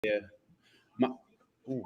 Yeah. Ooh.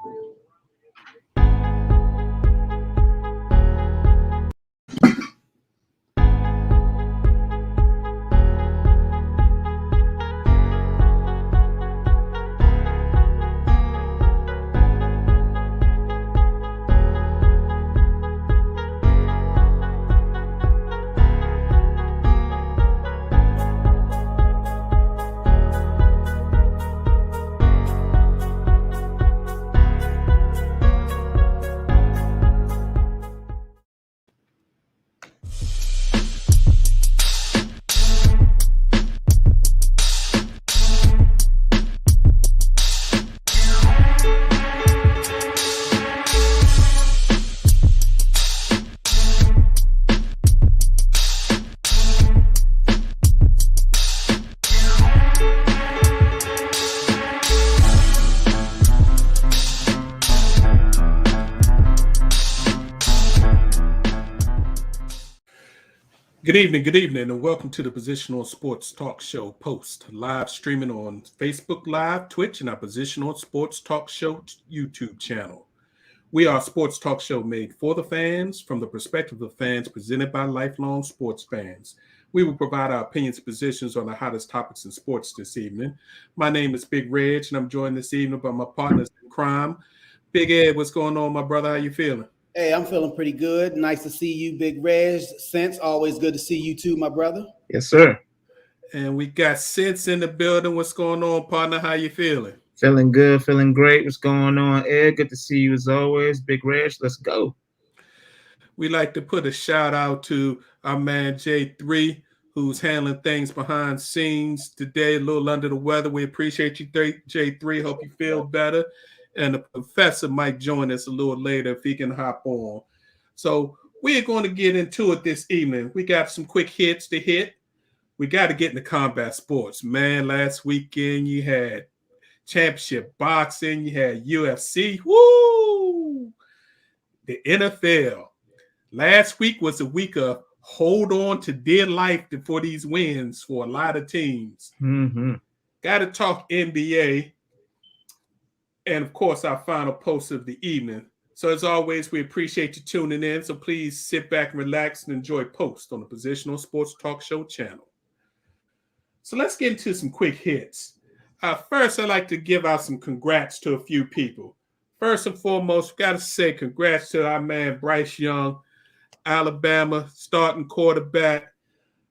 Good evening, and welcome to the Positional Sports Talk Show post, live streaming on Facebook Live, Twitch, and our Positional Sports Talk Show YouTube channel. We are a sports talk show made for the fans, from the perspective of fans, presented by lifelong sports fans. We will provide our opinions and positions on the hottest topics in sports this evening. My name is Big Reg, and I'm joined this evening by my partners in crime. Big Ed, what's going on, my brother? How you feeling? Hey, I'm feeling pretty good. Nice to see you, Big Reg. Sense, always good to see you too, my brother. Yes, sir. And we got Sense in the building. What's going on, partner? How you feeling? Feeling good, feeling great. What's going on, Ed? Good to see you as always. Big Reg, let's go. We like to put a shout out to our man J3, who's handling things behind scenes today, a little under the weather. We appreciate you, J3. Hope you feel better. And the professor might join us a little later if he can hop on. So we're going to get into it this evening. We got some quick hits to hit. We got to get into combat sports. Man, last weekend you had championship boxing, you had UFC. Woo! The NFL. Last week was a week of hold on to dear life for these wins for a lot of teams. Got to talk NBA. And, of course, our final post of the evening. So, as always, we appreciate you tuning in. So, please sit back and relax and enjoy post on the Positional Sports Talk Show channel. So, let's get into some quick hits. First, I'd like to give out some congrats to a few people. First and foremost, got to say congrats to our man Bryce Young, Alabama starting quarterback.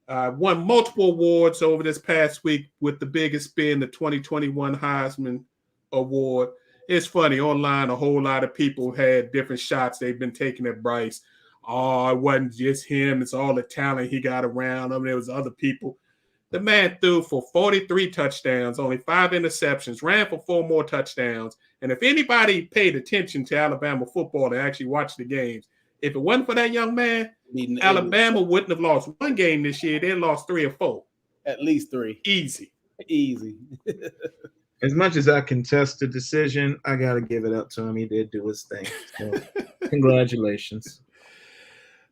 Won multiple awards over this past week, with the biggest being the 2021 Heisman Award. It's funny, online a whole lot of people had different shots they've been taking at Bryce. Oh, it wasn't just him. It's all the talent he got around him. There was other people. The man threw for 43 touchdowns, only 5 interceptions, ran for 4 more touchdowns. And if anybody paid attention to Alabama football and actually watched the games, if it wasn't for that young man, Alabama wouldn't have lost one game this year. They lost 3 or 4. At least 3. Easy. As much as I contest the decision, I got to give it up to him. He did do his thing. So, congratulations.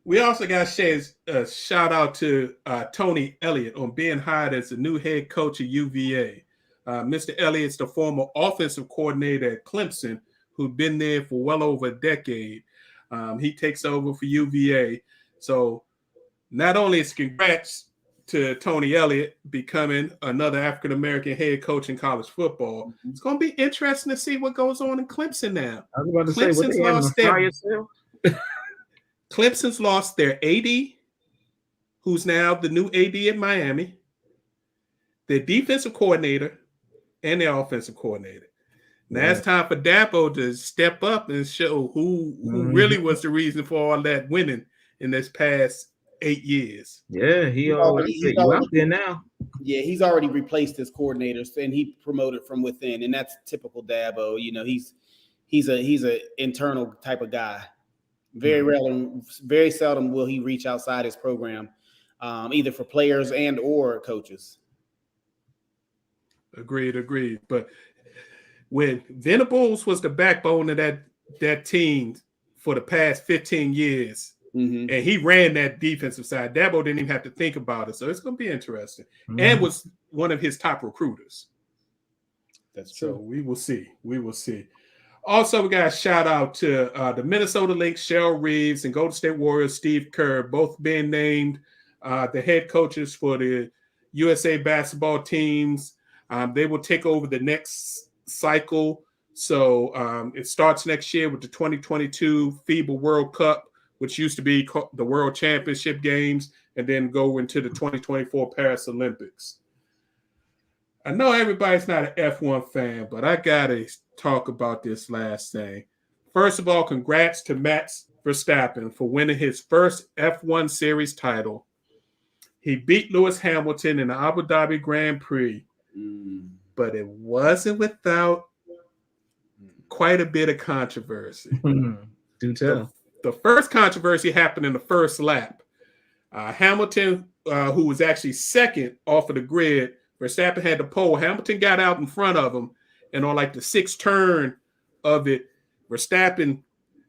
We also got to say a shout out to Tony Elliott on being hired as the new head coach of UVA. Mr. Elliott's the former offensive coordinator at Clemson, who'd been there for well over a decade. He takes over for UVA. So not only is congrats to Tony Elliott becoming another African-American head coach in college football, it's going to be interesting to see what goes on in Clemson now. I was about to say, what they having a fire sale? Clemson's lost their AD, who's now the new AD at Miami, their defensive coordinator, and their offensive coordinator. Now it's time for Dabo to step up and show who really was the reason for all that winning in this past 8 years. Yeah, he's already out there now. Yeah, he's already replaced his coordinators, and he promoted from within, and that's typical Dabo. You know, he's a internal type of guy. Very seldom will he reach outside his program, either for players and or coaches. Agreed. But when Venables was the backbone of that team for the past 15 years, and he ran that defensive side, Dabo didn't even have to think about it. So it's going to be interesting. And was one of his top recruiters. That's true. So we will see. We will see. Also, we got a shout out to the Minnesota Lynx, Cheryl Reeves, and Golden State Warriors, Steve Kerr, both being named the head coaches for the USA basketball teams. They will take over the next cycle. So it starts next year with the 2022 FIBA World Cup, which used to be the World Championship Games, and then go into the 2024 Paris Olympics. I know everybody's not an F1 fan, but I got to talk about this last thing. First of all, congrats to Max Verstappen for winning his first F1 Series title. He beat Lewis Hamilton in the Abu Dhabi Grand Prix, but it wasn't without quite a bit of controversy. Do tell. The first controversy happened in the first lap. Hamilton, who was actually second off of the grid, Verstappen had the pole. Hamilton got out in front of him, and on like the sixth turn of it, Verstappen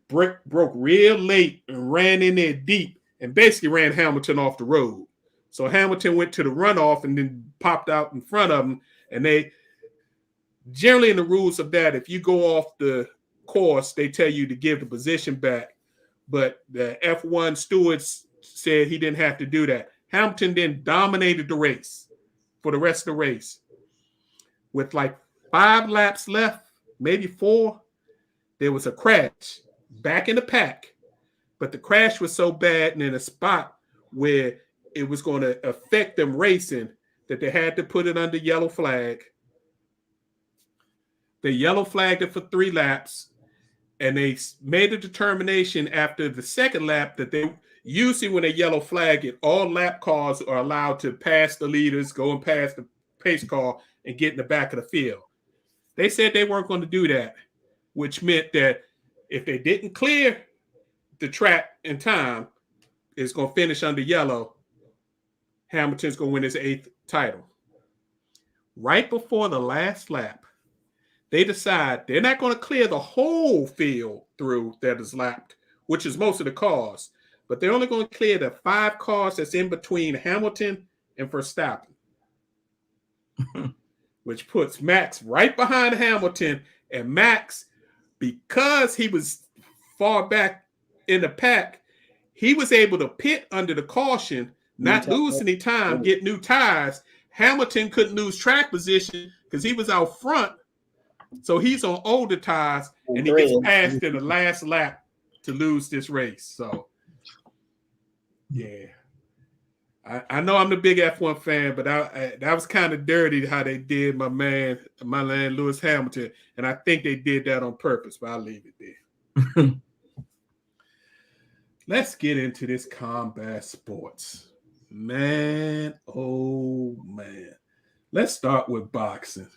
broke real late and ran in there deep and basically ran Hamilton off the road. So Hamilton went to the runoff and then popped out in front of him. And they generally, in the rules of that, if you go off the course, they tell you to give the position back. But the F1 stewards said he didn't have to do that. Hamilton then dominated the race for the rest of the race. With like 5 laps left, maybe 4, there was a crash back in the pack. But the crash was so bad and in a spot where it was going to affect them racing that they had to put it under yellow flag. They yellow flagged it for 3 laps, and they made a determination after the second lap that they usually, when they yellow flag it, all lap cars are allowed to pass the leaders, go and pass the pace car, and get in the back of the field. They said they weren't going to do that, which meant that if they didn't clear the track in time, it's going to finish under yellow. Hamilton's going to win his 8th title. Right before the last lap, they decide they're not going to clear the whole field through that is lapped, which is most of the cars, but they're only going to clear the 5 cars that's in between Hamilton and Verstappen, which puts Max right behind Hamilton. And Max, because he was far back in the pack, he was able to pit under the caution, not lose any time, get new tires. Hamilton couldn't lose track position because he was out front. So he's on older tires, and he gets passed in the last lap to lose this race. So, yeah. I know I'm the big F1 fan, but that was kind of dirty how they did my man Lewis Hamilton. And I think they did that on purpose, but I'll leave it there. Let's get into this combat sports. Man, oh man. Let's start with boxing.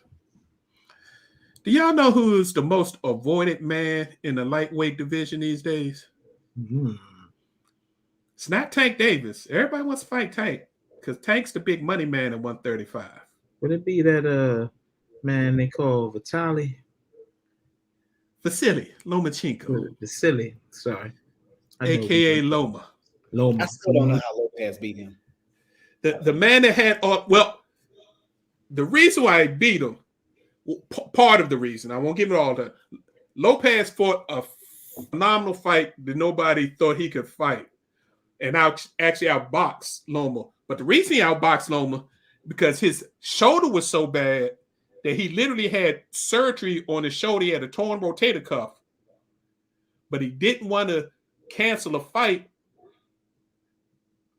Do y'all know who is the most avoided man in the lightweight division these days? It's not Tank Davis. Everybody wants to fight Tank because Tank's the big money man at 135. Would it be that man they call Vasily Lomachenko. Vasily, sorry. AKA Loma. Loma. I still don't know how Lopez beat him. The man that had the reason why he beat him, part of the reason, I won't give it all that. Lopez fought a phenomenal fight that nobody thought he could fight, and actually outboxed Loma. But the reason he outboxed Loma because his shoulder was so bad that he literally had surgery on his shoulder. He had a torn rotator cuff, but he didn't want to cancel a fight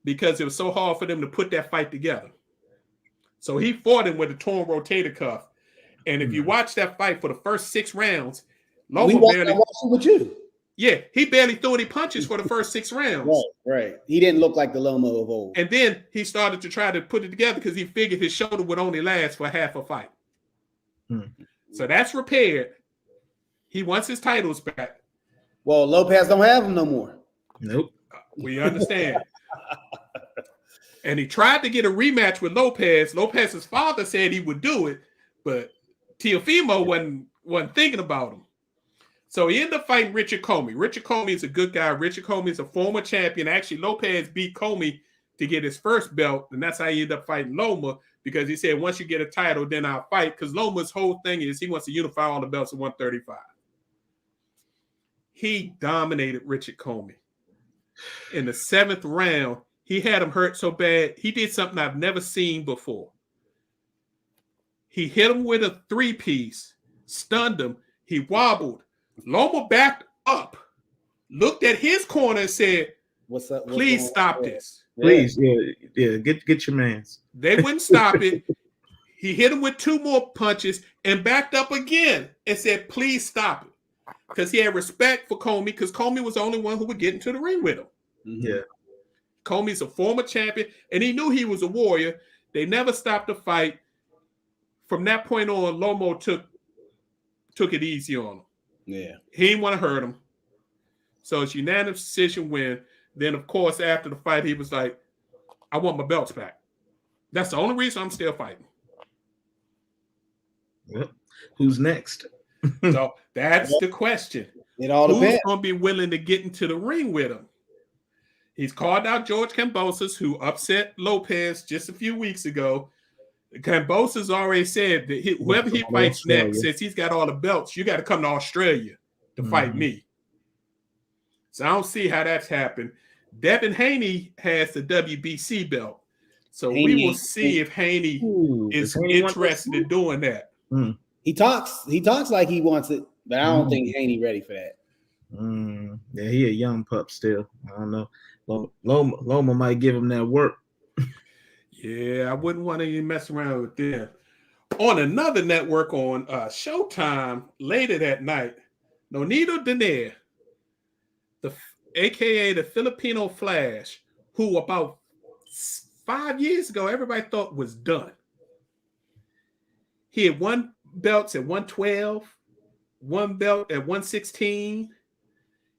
because it was so hard for them to put that fight together. So he fought him with a torn rotator cuff. And if you watch that fight for the first 6 rounds, Loma barely with you. Yeah, he barely threw any punches for the first 6 rounds. Right. He didn't look like the Loma of old. And then he started to try to put it together because he figured his shoulder would only last for half a fight. So that's repaired. He wants his titles back. Well, Lopez don't have them no more. Nope. We understand. And he tried to get a rematch with Lopez. Lopez's father said he would do it, but Teofimo wasn't thinking about him. So he ended up fighting Richard Comey. Richard Comey is a good guy. Richard Comey is a former champion. Actually, Lopez beat Comey to get his first belt, and that's how he ended up fighting Loma because he said once you get a title, then I'll fight. Because Loma's whole thing is he wants to unify all the belts at 135. He dominated Richard Comey. In the 7th round, he had him hurt so bad, he did something I've never seen before. He hit him with a 3-piece, stunned him, he wobbled. Loma backed up, looked at his corner and said, "What's up? Please stop this. Please, get your mans." They wouldn't stop it. He hit him with 2 more punches and backed up again and said, please stop it. Because he had respect for Comey, because Comey was the only one who would get into the ring with him. Yeah. Comey's a former champion, and he knew he was a warrior. They never stopped the fight. From that point on, Lomo took it easy on him. Yeah. He didn't want to hurt him. So it's unanimous decision win. Then, of course, after the fight, he was like, I want my belts back. That's the only reason I'm still fighting. Well, who's next? So that's the question. It all Who's depends. going to be willing to get into the ring with him? He's called out George Kambosos, who upset Lopez just a few weeks ago. Kambosos already said that whoever he fights next, since he's got all the belts, you got to come to Australia to fight me. So I don't see how that's happened. Devin Haney has the WBC belt. So we will see if Haney is interested in doing that. He talks like he wants it, but I don't think Haney ready for that. Yeah, he a young pup still. I don't know. Loma might give him that work. Yeah, I wouldn't want to even mess around with them. On another network on Showtime later that night, Nonito Donaire, aka the Filipino Flash, who about 5 years ago everybody thought was done. He had 1 belts at 112, 1 belt at 116.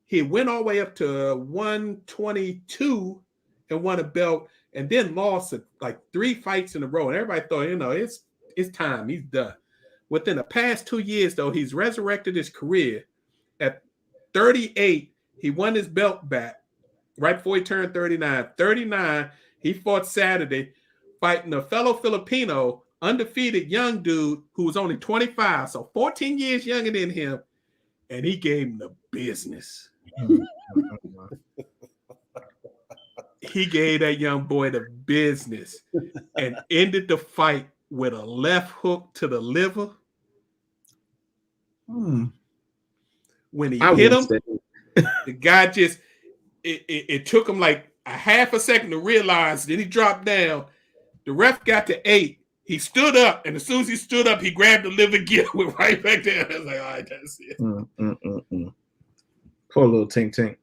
He went all the way up to 122 and won a belt, and then lost like 3 fights in a row. And everybody thought, it's time. He's done. Within the past 2 years, though, he's resurrected his career. At 38, he won his belt back right before he turned 39. 39, he fought Saturday, fighting a fellow Filipino, undefeated young dude who was only 25, so 14 years younger than him, and he gave him the business. He gave that young boy the business and ended the fight with a left hook to the liver. When he hit him, the guy just, it took him like a half a second to realize. Then he dropped down. The ref got to 8. He stood up, and as soon as he stood up, he grabbed the liver again, went right back down. I was like, all right, that's it. Poor little Tink Tink.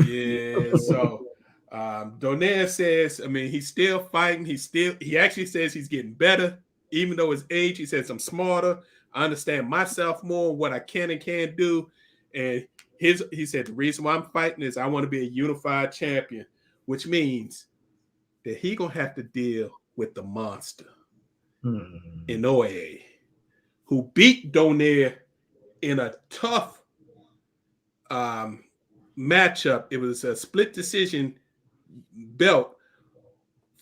Yeah, so Donaire says, he's still fighting. He actually says he's getting better, even though his age. He says, I'm smarter. I understand myself more, what I can and can't do. And he said, the reason why I'm fighting is I want to be a unified champion, which means that he going to have to deal with the monster, Inoue, who beat Donaire in a tough matchup. It was a split decision belt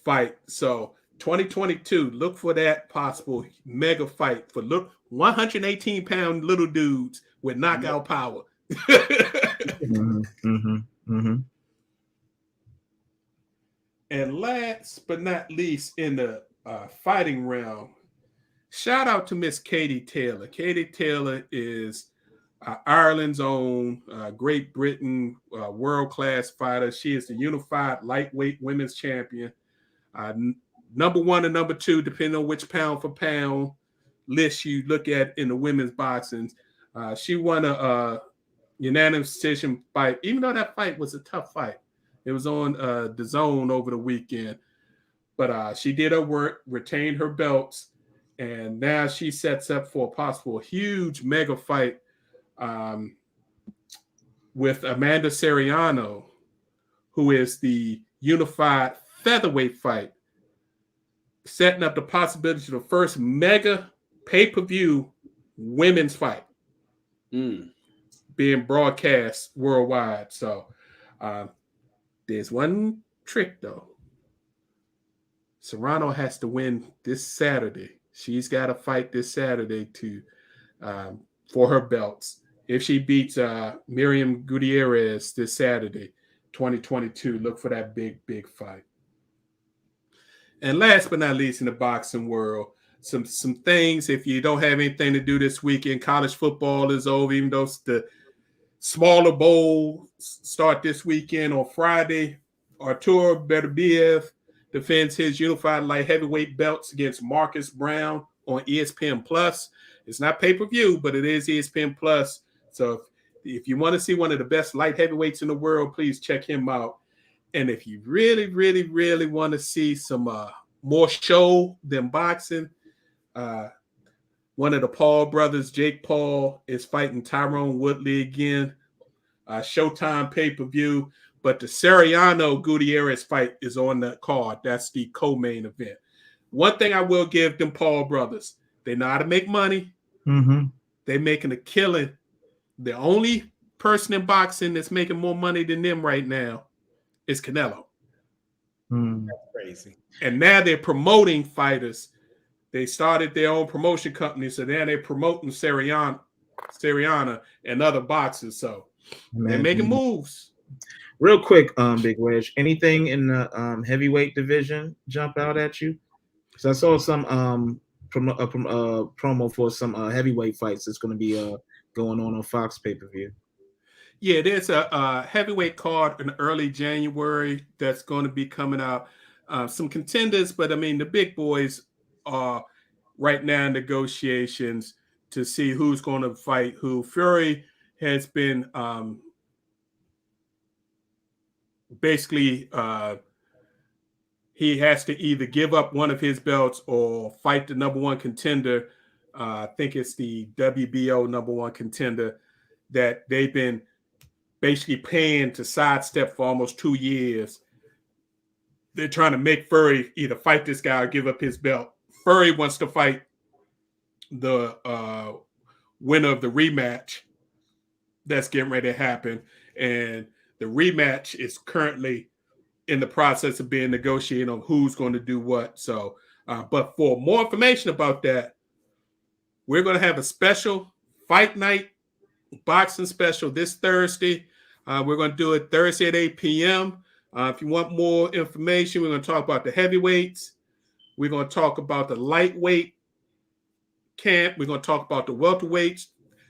fight. So 2022, look for that possible mega fight for 118-pound little dudes with knockout power. And last but not least, in the fighting realm, shout out to Miss Katie Taylor. Katie Taylor is Ireland's own, Great Britain, world-class fighter. She is the unified lightweight women's champion. Number 1 and number 2, depending on which pound for pound list you look at in the women's boxing. She won a unanimous decision fight, even though that fight was a tough fight. It was on the Zone over the weekend. But she did her work, retained her belts, and now she sets up for a possible huge mega fight with Amanda Seriano, who is the unified featherweight fight, setting up the possibility of the first mega pay-per-view women's fight being broadcast worldwide. So there's one trick, though. Serrano has to win this Saturday. She's got to fight this Saturday to for her belts. If she beats Miriam Gutierrez this Saturday, 2022, look for that big fight. And last but not least in the boxing world, some things, if you don't have anything to do this weekend, college football is over, even though the smaller bowl start this weekend on Friday. Artur Beterbiev defends his unified light heavyweight belts against Marcus Brown on ESPN Plus. It's not pay-per-view, but it is ESPN Plus. So if you want to see one of the best light heavyweights in the world, please check him out. And if you really, really, really want to see some more show than boxing, one of the Paul brothers, Jake Paul, is fighting Tyrone Woodley again. Showtime pay-per-view. But the Soriano Gutierrez fight is on the card. That's the co-main event. One thing I will give them Paul brothers, they know how to make money. Mm-hmm. They're making a killing. The only person in boxing that's making more money than them right now is Canelo. That's crazy. And now they're promoting fighters. They started their own promotion company, so now they're promoting Soriano and other boxers. So they're making moves. Real quick, Big Wedge, anything in the heavyweight division jump out at you? Because I saw some promo for some heavyweight fights that's going to be going on Fox pay-per-view. Yeah, there's a heavyweight card in early January that's going to be coming out. Some contenders, but I mean, the big boys are right now in negotiations to see who's going to fight who. Fury has been basically he has to either give up one of his belts or fight the number one contender. I think it's the WBO number one contender that they've been basically paying to sidestep for almost 2 years. They're trying to make Fury either fight this guy or give up his belt. Fury wants to fight the winner of the rematch that's getting ready to happen. And the rematch is currently in the process of being negotiated on who's going to do what. So, but for more information about that, we're going to have a special fight night boxing special this Thursday. We're going to do it Thursday at 8 p.m. If you want more information, we're going to talk about the heavyweights. We're going to talk about the lightweight camp. We're going to talk about the welterweights,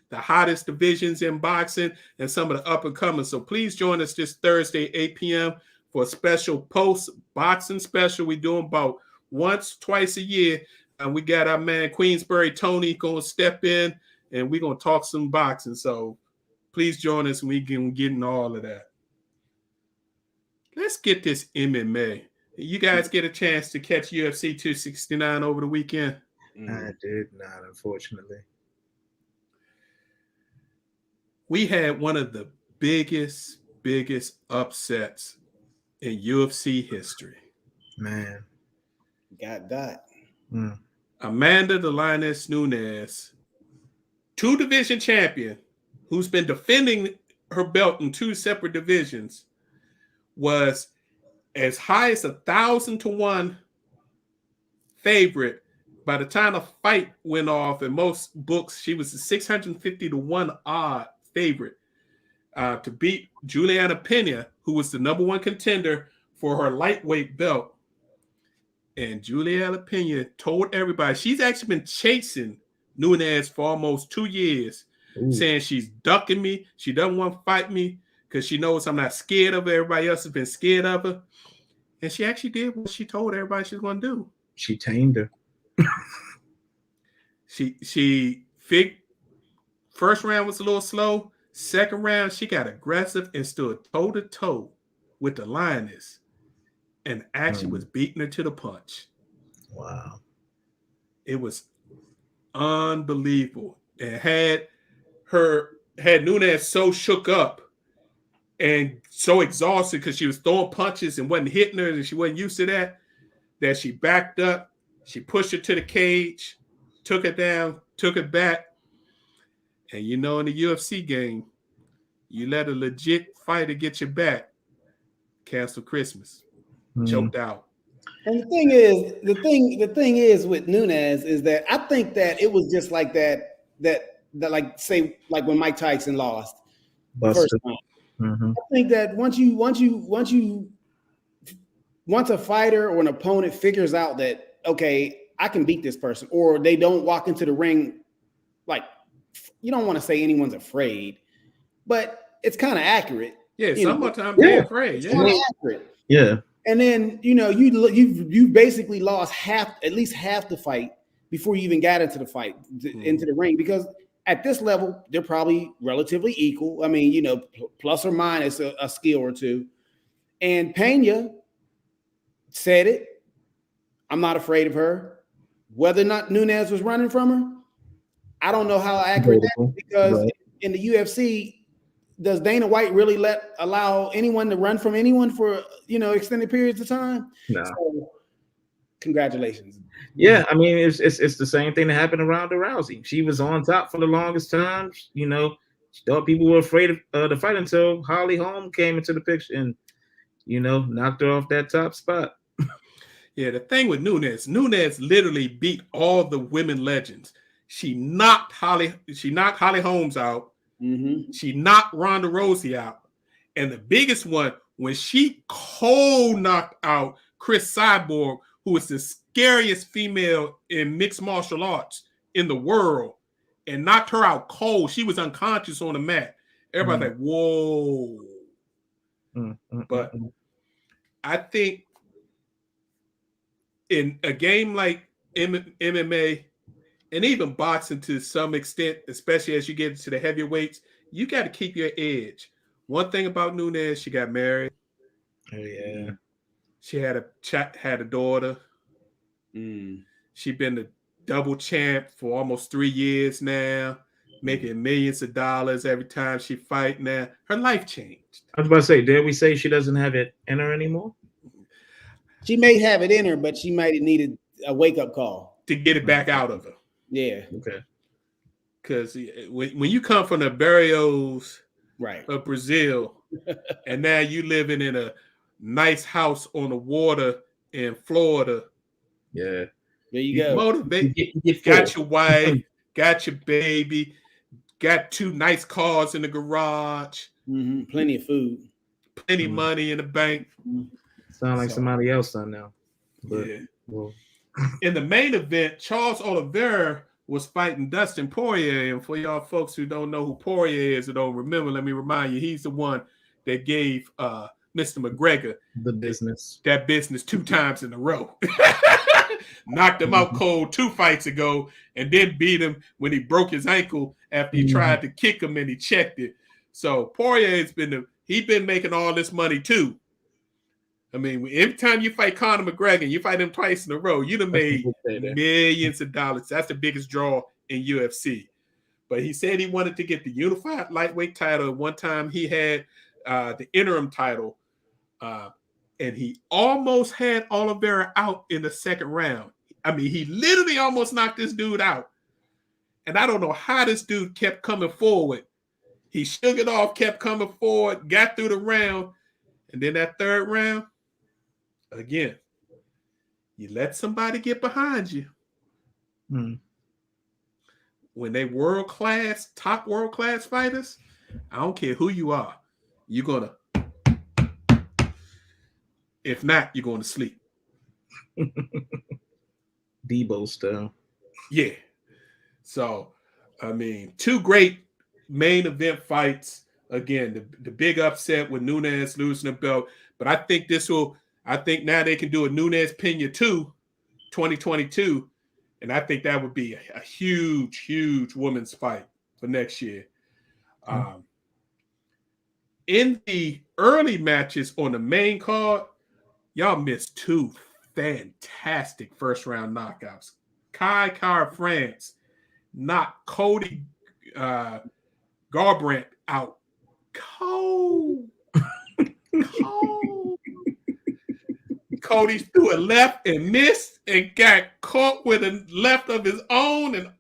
the hottest divisions in boxing, and some of the up-and-comers. So please join us this Thursday, 8 p.m. for a special post-boxing special. We do them about once, twice a year. And we got our man Queensbury Tony going to step in, and we're going to talk some boxing. So please join us, and we can get into all of that. Let's get this MMA. You guys get a chance to catch UFC 269 over the weekend? I did not, unfortunately. We had one of the biggest upsets in UFC history. Man. Got. Amanda the Lioness Nunes, 2-division champion, who's been defending her belt in 2 separate divisions, was as high as 1,000-to-1 favorite. By the time the fight went off, in most books, she was a 650-to-1 odd favorite to beat Juliana Pena, who was the number 1 contender for her lightweight belt. And Juliana Pena told everybody she's actually been chasing Nunes for almost 2 years, saying she's ducking me. She doesn't want to fight me because she knows I'm not scared of her. Everybody else has been scared of her. And she actually did what she told everybody she was going to do. She tamed her. She first round was a little slow. Second round, she got aggressive and stood toe-to-toe with the Lioness and actually was beating her to the punch. Wow. It was unbelievable. And had Nunes so shook up and so exhausted because she was throwing punches and wasn't hitting her and she wasn't used to that she backed up. She pushed her to the cage, took her down, took her back. And you know, in the UFC game, you let a legit fighter get your back, cancel Christmas, choked out. And the thing is with Nunes is that I think that it was just like that like say like when Mike Tyson lost the first Buster. time. Mm-hmm. I think that once a fighter or an opponent figures out that okay, I can beat this person, or they don't walk into the ring like you don't want to say anyone's afraid, but it's kind of accurate. Yeah, You know, sometimes they're afraid. it's Yeah. kind of accurate. Yeah. And then you basically lost at least half the fight before you even got into the fight into the ring, because at this level they're probably relatively equal. I mean, plus or minus a skill or two. And Pena said it. I'm not afraid of her. Whether or not Nunes was running from her, I don't know how accurate that is, because in the UFC, does Dana White really allow anyone to run from anyone for extended periods of time? No. So, congratulations. Yeah, I mean it's the same thing that happened to Ronda Rousey. She was on top for the longest time. She thought people were afraid of the fight until Holly Holm came into the picture and knocked her off that top spot. Yeah, the thing with Nunes literally beat all the women legends. She knocked Holly Holmes out. Mm-hmm. She knocked Ronda Rousey out. And the biggest one, when she cold knocked out Chris Cyborg, who is the scariest female in mixed martial arts in the world, and knocked her out cold. She was unconscious on the mat. Everybody's like, whoa. But I think in a game like MMA and even boxing to some extent, especially as you get into the heavyweights, you got to keep your edge. One thing about Nunes, she got married. Oh yeah. She had a daughter. She's been the double champ for almost 3 years now, making millions of dollars every time she fight. Now her life changed. I was about to say, did we say she doesn't have it in her anymore? She may have it in her, but she might have needed a wake-up call to get it back out of her. Yeah. Okay. Because when you come from the barrios right of Brazil, and now you living in a nice house on the water in Florida. Yeah. There you go. Motivate. Got your wife, got your baby, got 2 nice cars in the garage. Mm-hmm. Plenty of food. Plenty of money in the bank. Sound like somebody else on now. But, yeah. Well. In the main event, Charles Oliveira was fighting Dustin Poirier. And for y'all folks who don't know who Poirier is or don't remember, let me remind you, he's the one that gave Mr. McGregor that business 2 times in a row. Knocked him out cold 2 fights ago, and then beat him when he broke his ankle after he tried to kick him and he checked it. So Poirier's been making all this money too. I mean, every time you fight Conor McGregor, you fight him twice in a row, you'd have made millions of dollars. That's the biggest draw in UFC. But he said he wanted to get the unified lightweight title. One time he had the interim title, and he almost had Oliveira out in the 2nd round. I mean, he literally almost knocked this dude out. And I don't know how this dude kept coming forward. He shook it off, kept coming forward, got through the round. And then that 3rd round, again, you let somebody get behind you. When they top world-class fighters, I don't care who you are, you're going to, if not, you're going to sleep. Debo style. Yeah. So, I mean, 2 great main event fights. Again, the big upset with Nunes losing the belt. But I think now they can do a Nunes Pena 2, 2022. And I think that would be a huge, huge women's fight for next year. In the early matches on the main card, y'all missed 2 fantastic first-round knockouts. Kai France knocked Cody Garbrandt out. Cold. Cody threw a left and missed and got caught with a left of his own. And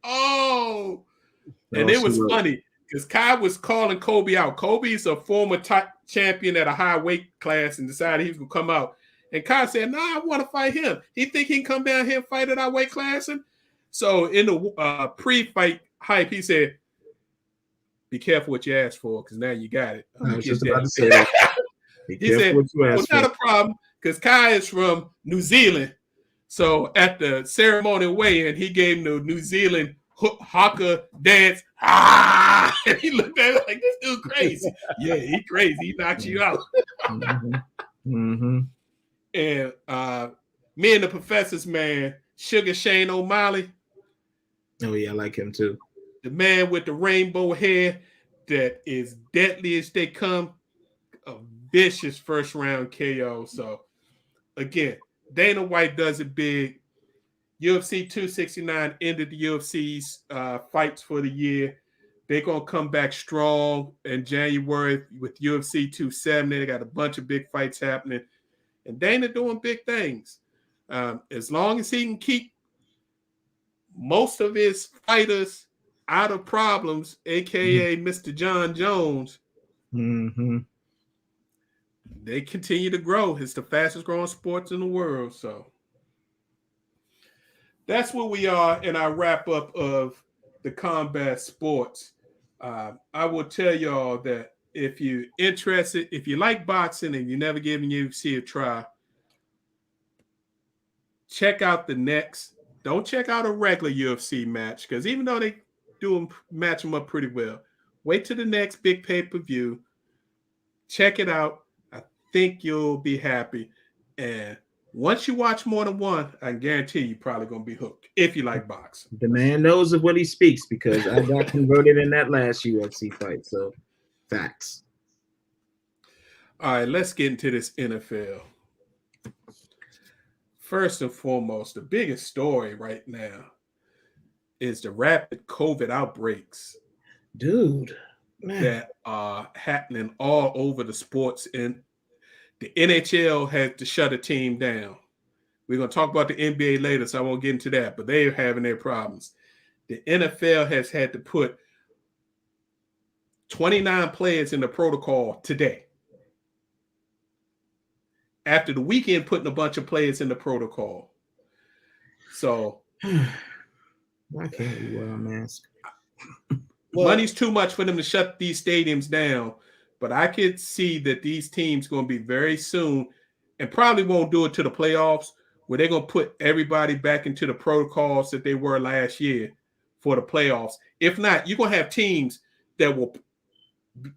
it was funny because Kai was calling Kobe out. Kobe's a former champion at a high weight class and decided he was going to come out. And Kai said, "No, I want to fight him. He think he can come down here and fight at our weight class." And so in the pre-fight hype, he said, "Be careful what you ask for, because now you got it." I was just about to say that. Be He careful said, what you "Well, ask not for." a problem, because Kai is from New Zealand." So at the ceremonial weigh-in, he gave him the New Zealand haka dance. Ah! And he looked at it like, this dude crazy. Yeah, he crazy. He knocks you out. Mm-hmm. Mm-hmm. And me and the professor's man, Sugar Shane O'Malley. Oh yeah, I like him too. The man with the rainbow hair that is deadly as they come. A vicious first round KO. So again, Dana White does it big. UFC 269 ended the UFC's fights for the year. They're going to come back strong in January with UFC 270. They got a bunch of big fights happening. And Dana doing big things. As long as he can keep most of his fighters out of problems, a.k.a. Mr. John Jones, they continue to grow. It's the fastest growing sports in the world. So that's where we are in our wrap up of the combat sports. I will tell y'all that if you're interested, if you like boxing and you never given UFC a try, check out the next. Don't check out a regular UFC match, because even though they match them up pretty well, wait till the next big pay-per-view. Check it out. I think you'll be happy. And once you watch more than one, I guarantee you're probably going to be hooked if you like boxing. The man knows of what he speaks, because I got converted in that last UFC fight. So, facts. All right, let's get into this NFL. First and foremost, the biggest story right now is the rapid COVID outbreaks. Dude, man. That are happening all over the sports. And the NHL had to shut a team down. We're going to talk about the NBA later, so I won't get into that, but they're having their problems. The NFL has had to put 29 players in the protocol today. After the weekend, putting a bunch of players in the protocol. So, why can't we wear a mask? Money's too much for them to shut these stadiums down. But I could see that these teams going to be very soon, and probably won't do it to the playoffs, where they're going to put everybody back into the protocols that they were last year for the playoffs. If not, you're going to have teams that will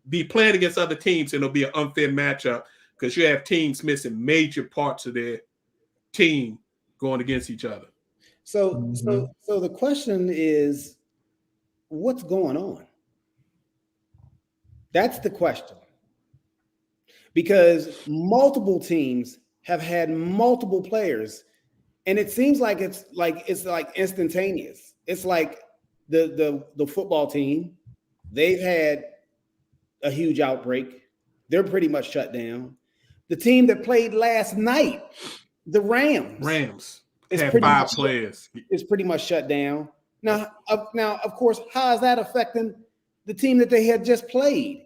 be playing against other teams, and it'll be an unfair matchup, because you have teams missing major parts of their team going against each other. So the question is, what's going on? That's the question. Because multiple teams have had multiple players, and it seems like it's like instantaneous. It's like the football team, they've had a huge outbreak. They're pretty much shut down. The team that played last night, the Rams had 5 players. It's pretty much shut down. Now, of course, how is that affecting the team that they had just played?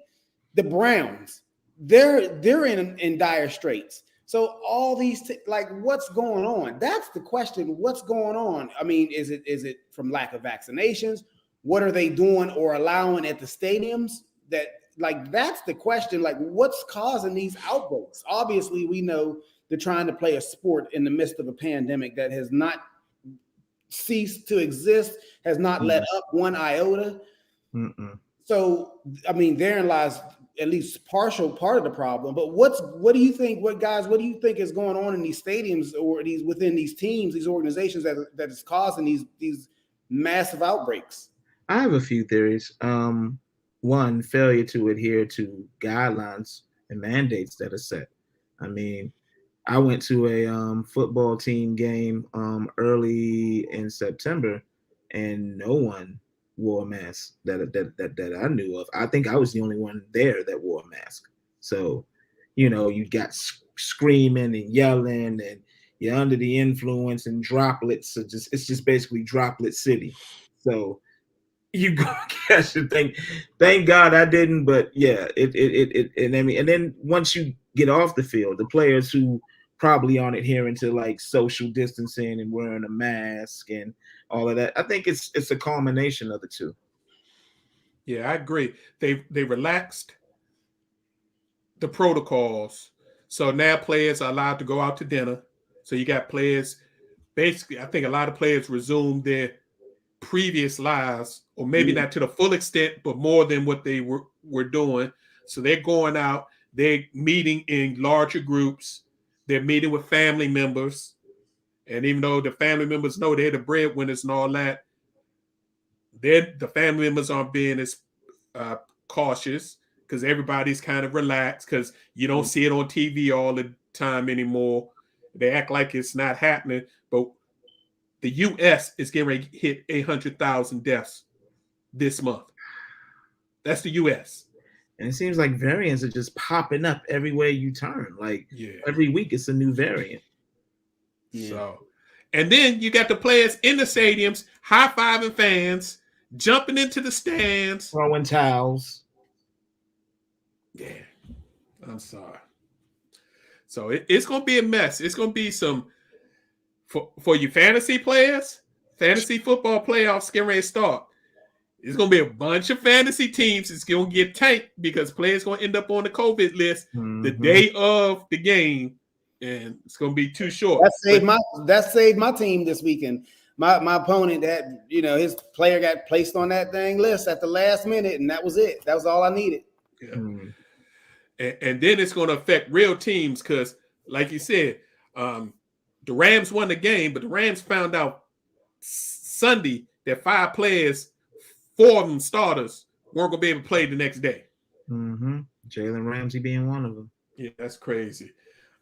The Browns, they're in dire straits. So all these what's going on? That's the question. What's going on? I mean, is it from lack of vaccinations? What are they doing or allowing at the stadiums? That's the question. Like, what's causing these outbreaks? Obviously, we know they're trying to play a sport in the midst of a pandemic that has not ceased to exist, has not let up one iota. So, I mean, therein lies at least partial part of the problem. But what do you think? What do you think is going on in these stadiums or within these teams, these organizations that is causing these massive outbreaks? I have a few theories. One, failure to adhere to guidelines and mandates that are set. I mean, I went to a football team game early in September, and no one wore a mask that I knew of. I think I was the only one there that wore a mask. So, you got screaming and yelling, and you're under the influence, and droplets. It's just basically droplet city. So you go catch the thing. Thank God I didn't, but yeah, and then once you get off the field, the players who probably aren't adhering to like social distancing and wearing a mask and all of that. I think it's a culmination of the two. Yeah, I agree. They relaxed the protocols, so now players are allowed to go out to dinner. So you got players. Basically, I think a lot of players resumed their previous lives, or maybe not to the full extent, but more than what they were doing. So they're going out, they're meeting in larger groups, they're meeting with family members. And even though the family members know they're the breadwinners and all that, the family members aren't being as cautious because everybody's kind of relaxed because you don't see it on TV all the time anymore. They act like it's not happening, but the U.S. is getting ready to hit 800,000 deaths this month. That's the U.S. And it seems like variants are just popping up everywhere you turn. Like every week, it's a new variant. Yeah. So, and then you got the players in the stadiums high-fiving fans, jumping into the stands, throwing towels. Yeah, I'm sorry. So it's going to be a mess. It's going to be some for you fantasy players. Fantasy football playoffs getting ready to start. It's going to be a bunch of fantasy teams. It's going to get tanked because players going to end up on the COVID list the day of the game, and it's going to be too short. That saved my team this weekend. My opponent, that his player got placed on that dang list at the last minute, and that was it. That was all I needed. Yeah. And then it's going to affect real teams because, like you said, the Rams won the game, but the Rams found out Sunday that 5 players, 4 of them starters, weren't going to be able to play the next day. Jalen Ramsey being one of them. Yeah, that's crazy.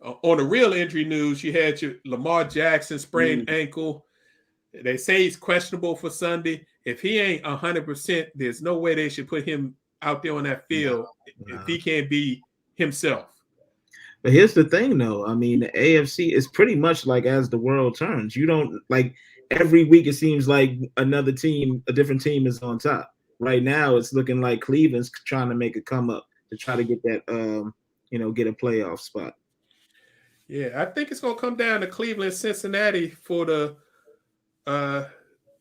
On the real injury news, you had your Lamar Jackson sprained ankle. They say he's questionable for Sunday. If he ain't 100%, there's no way they should put him out there on that field if he can't be himself. But here's the thing, though. I mean, the AFC is pretty much like as the world turns. You don't like every week. It seems like another team, a different team, is on top. Right now, it's looking like Cleveland's trying to make a come up to try to get that, get a playoff spot. Yeah, I think it's gonna come down to Cleveland, Cincinnati for the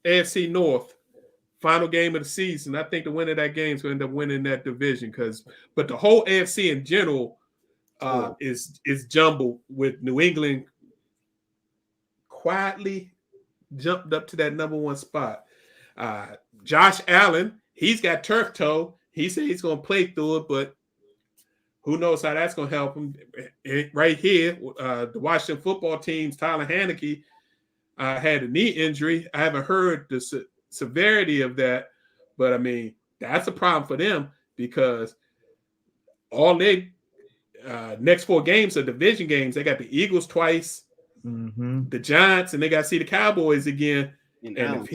AFC North. Final game of the season. I think the winner of that game is going to end up winning that division but the whole AFC in general is jumbled with New England quietly jumped up to that number 1 spot. Josh Allen, he's got turf toe. He said he's going to play through it, but who knows how that's going to help him. Right here, the Washington football team's Tyler Haneke had a knee injury. I haven't heard the severity of that, but I mean that's a problem for them because all they next 4 games are division games. They got the Eagles twice, the Giants, and they got to see the Cowboys again. And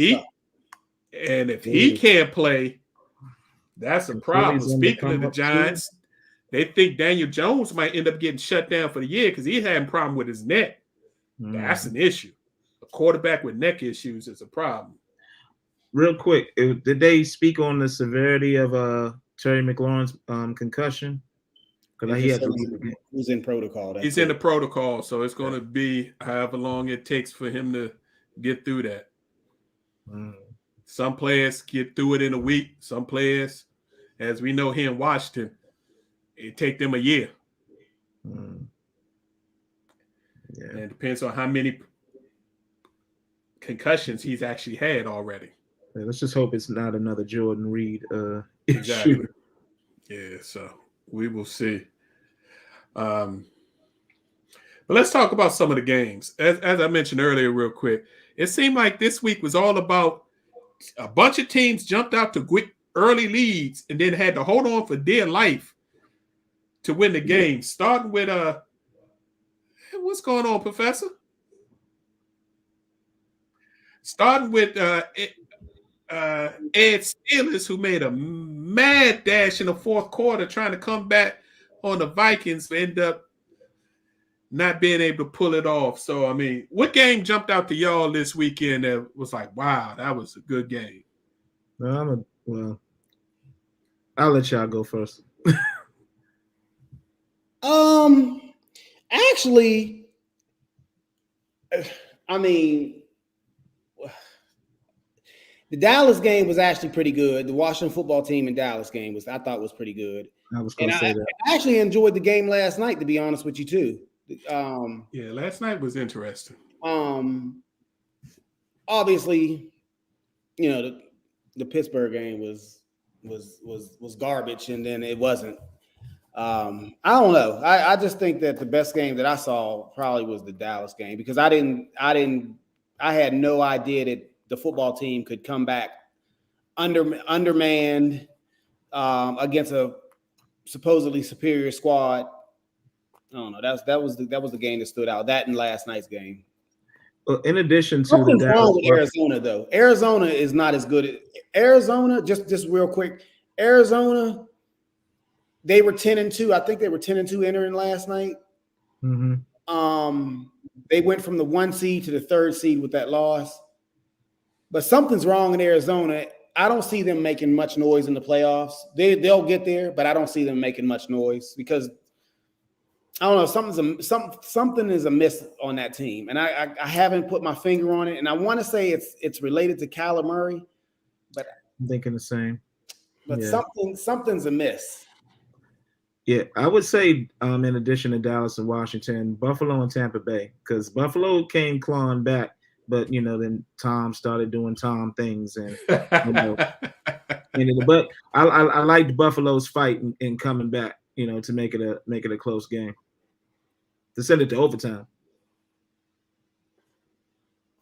if he can't play, that's a problem. Speaking of the Giants, they think Daniel Jones might end up getting shut down for the year because he's having a problem with his neck. That's an issue. A quarterback with neck issues is a problem. Real quick, did they speak on the severity of Terry McLaurin's concussion? Because he had to leave the game. He's in protocol. He's in the protocol, so it's going to be however long it takes for him to get through that. Some players get through it in a week. Some players, as we know here in Washington, it take them a year. And it depends on how many concussions he's actually had already. Yeah, let's just hope it's not another Jordan Reed exactly. issue. Yeah, so we will see. But let's talk about some of the games. As I mentioned earlier, real quick, it seemed like this week was all about a bunch of teams jumped out to quick early leads and then had to hold on for dear life to win the game. Starting with what's going on, Professor? Starting with Ed Steelers, who made a mad dash in the 4th quarter trying to come back on the Vikings, end up not being able to pull it off. So, I mean, what game jumped out to y'all this weekend that was like, wow, that was a good game? Well, I'll let y'all go first. Actually, I mean, the Dallas game was actually pretty good. The Washington football team in Dallas game I thought was pretty good. I was going to say that. I actually enjoyed the game last night, to be honest with you too. Yeah, last night was interesting. Obviously, you know, the Pittsburgh game was garbage, and then it wasn't. I don't know. I just think that the best game that I saw probably was the Dallas game, because I had no idea that the football team could come back undermanned against a supposedly superior squad. I don't know. That was the game that stood out. That and last night's game. Well, in addition to something's wrong with Arizona, though. Arizona is not as good. Arizona, just real quick, Arizona, they were 10-2. I think they were 10-2 entering last night. Mm-hmm. They went from the 1 seed to the 3rd seed with that loss. But something's wrong in Arizona. I don't see them making much noise in the playoffs. They'll get there, but I don't see them making much noise because I don't know, something is amiss on that team, and I haven't put my finger on it. And I want to say it's related to Kyler Murray, but I'm thinking the same. But yeah. something's amiss. Yeah, I would say in addition to Dallas and Washington, Buffalo and Tampa Bay, because Buffalo came clawing back. But then Tom started doing Tom things, and but I liked Buffalo's fight in coming back, to make it a close game, to send it to overtime.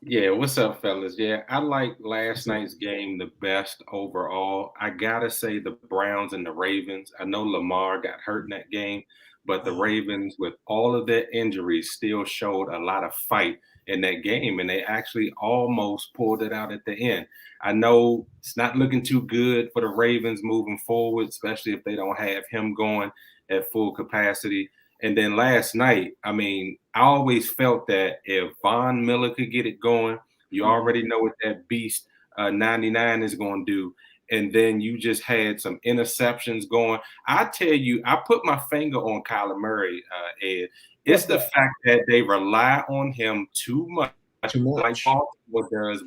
Yeah, what's up, fellas? Yeah, I like last night's game the best overall. I gotta say the Browns and the Ravens. I know Lamar got hurt in that game, but the Ravens, with all of their injuries, still showed a lot of fight in that game, and they actually almost pulled it out at the end. I know it's not looking too good for the Ravens moving forward, especially if they don't have him going at full capacity. And then last night, I mean, I always felt that if Von Miller could get it going, you already know what that beast 99 is going to do. And then you just had some interceptions going. I tell you, I put my finger on Kyler Murray, Ed. It's the fact that they rely on him too much. Like Baltimore does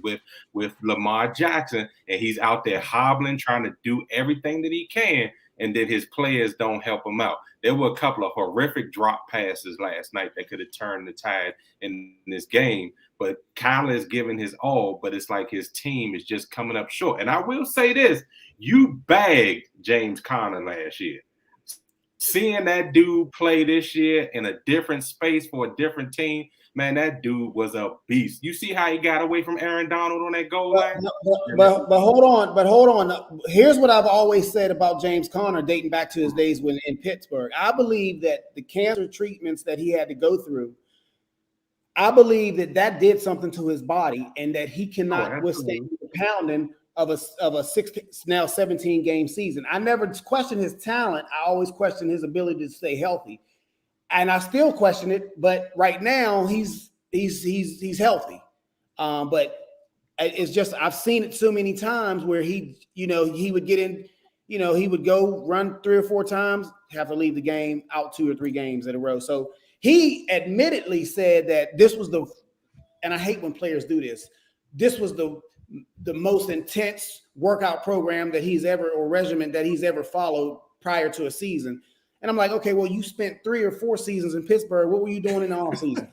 with Lamar Jackson, and he's out there hobbling, trying to do everything that he can, and then his players don't help him out. There were a couple of horrific drop passes last night that could have turned the tide in this game, but Kyler is giving his all, but it's like his team is just coming up short. And I will say this, you bagged James Conner last year. Seeing that dude play this year in a different space for a different team, man, that dude was a beast. You see how he got away from Aaron Donald on that goal line? But hold on. Here's what I've always said about James Conner, dating back to his days in Pittsburgh. I believe that the cancer treatments that he had to go through, I believe that did something to his body, and that he cannot withstand the pounding of a 17 game season. I never questioned his talent. I always questioned his ability to stay healthy. And I still question it, but right now he's healthy. But it's just, I've seen it so many times where he would get in, he would go run 3 or 4 times, have to leave the game, out 2 or 3 games in a row. So he admittedly said that this was and I hate when players do this was the most intense workout program that or regimen that he's ever followed prior to a season. And I'm like, okay, well, you spent 3 or 4 seasons in Pittsburgh. What were you doing in the offseason?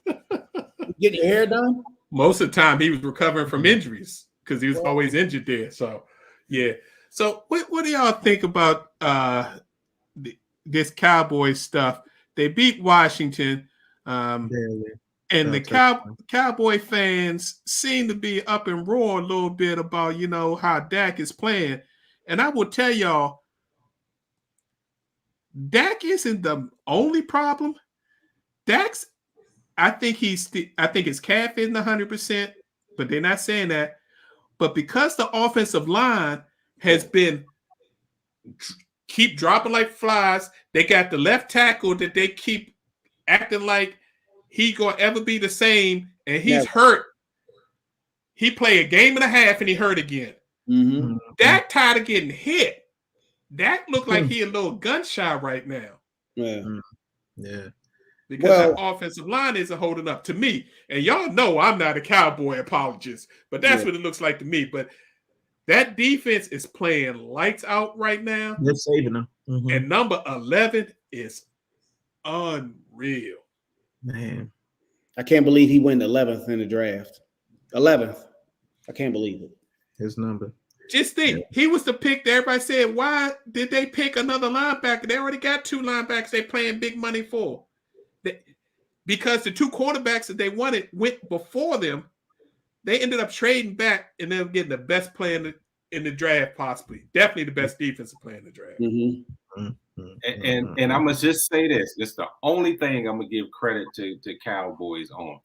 Getting your hair done? Most of the time he was recovering from injuries because he was always injured there. So, yeah. So what do y'all think about this Cowboys stuff? They beat Washington. And the Cowboy fans seem to be up and roar a little bit about, how Dak is playing. And I will tell y'all, Dak isn't the only problem. I think his calf isn't 100%, but they're not saying that. But because the offensive line has been keep dropping like flies, they got the left tackle that they keep acting like he gonna ever be the same, and he's hurt. He played a game and a half and he hurt again. Mm-hmm. Dak tired of getting hit. Dak look like he a little gun shy right now. Yeah. Yeah. because that offensive line isn't holding up to me. And y'all know I'm not a Cowboy apologist, but that's what it looks like to me. But that defense is playing lights out right now. They're saving them. Mm-hmm. And number 11 is unreal. Man. I can't believe he went 11th in the draft. 11th. I can't believe it. His number. Just think, he was the pick that everybody said, why did they pick another linebacker? They already got 2 linebackers they're paying big money for. Because the 2 quarterbacks that they wanted went before them, they ended up trading back and then getting the best player in the draft, possibly. Definitely the best defensive player in the draft. Mm-hmm. And I'm going to just say this. This is the only thing I'm going to give credit to Cowboys on.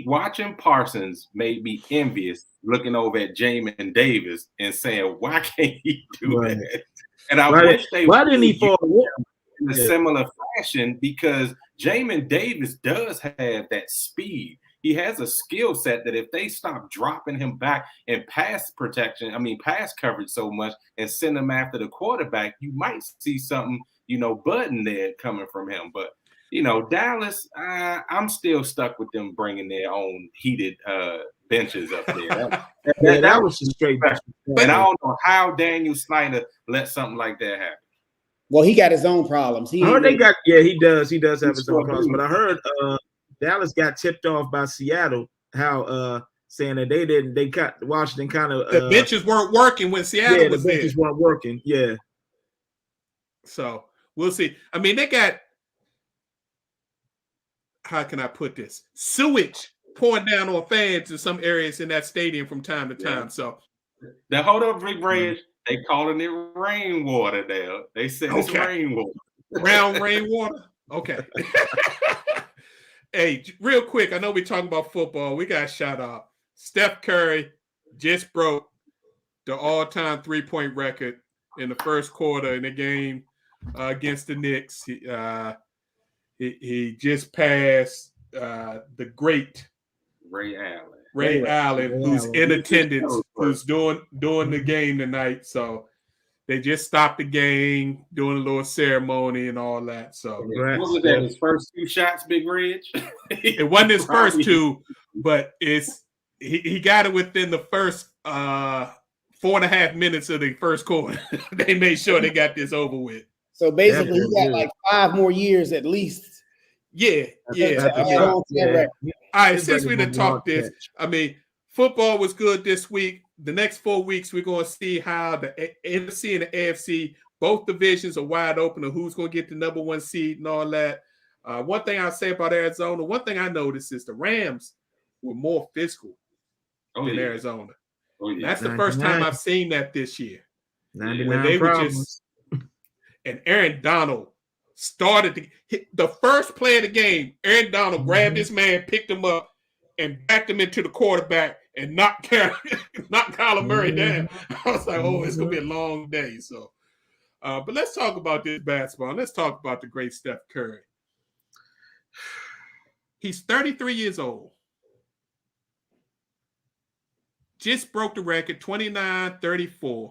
Watching Parsons made me envious looking over at Jamin Davis and saying, why can't he do that? And I wish why didn't he fall in a similar fashion, because Jamin Davis does have that speed. He has a skill set that if they stop dropping him back in pass coverage so much and send him after the quarterback, you might see something, budding there coming from him. But Dallas, I'm still stuck with them bringing their own heated benches up there. That was just straight. And I don't know how Daniel Snyder let something like that happen. Well, he got his own problems. He does have his own problems. But I heard Dallas got tipped off by Seattle, how saying that Washington kind of the benches weren't working when Seattle was there. The benches weren't working. Yeah. So we'll see. I mean, they got, how can I put this? Sewage pouring down on fans in some areas in that stadium from time to time. So now hold up, Big Reg. They calling it rainwater now. They said it's rainwater. Brown rainwater? Okay. Hey, real quick, I know we're talking about football. We got to shout out. Steph Curry just broke the all-time three-point record in the first quarter in the game against the Knicks. He just passed the great Ray Allen. Ray Allen, who's in attendance, who's doing the game tonight. So they just stopped the game, doing a little ceremony and all that. So what was that? His first 2 shots, Big Reg? It wasn't his first 2, but he got it within the first 4.5 minutes of the first quarter. They made sure they got this over with. So basically, he got like 5 more years at least. Yeah. All right, since we done talked this, football was good this week. The next 4 weeks, we're going to see how the NFC and the AFC, both divisions are wide open of who's going to get the number 1 seed and all that. One thing I'll say about Arizona, one thing I noticed is the Rams were more physical than Arizona. That's the first time I've seen that this year. When they were just, and Aaron Donald started the first play of the game. Aaron Donald grabbed this man, picked him up, and backed him into the quarterback and knocked Kyler Murray down. I was like, it's going to be a long day. So, but let's talk about this basketball. Let's talk about the great Steph Curry. He's 33 years old. Just broke the record, 29-34.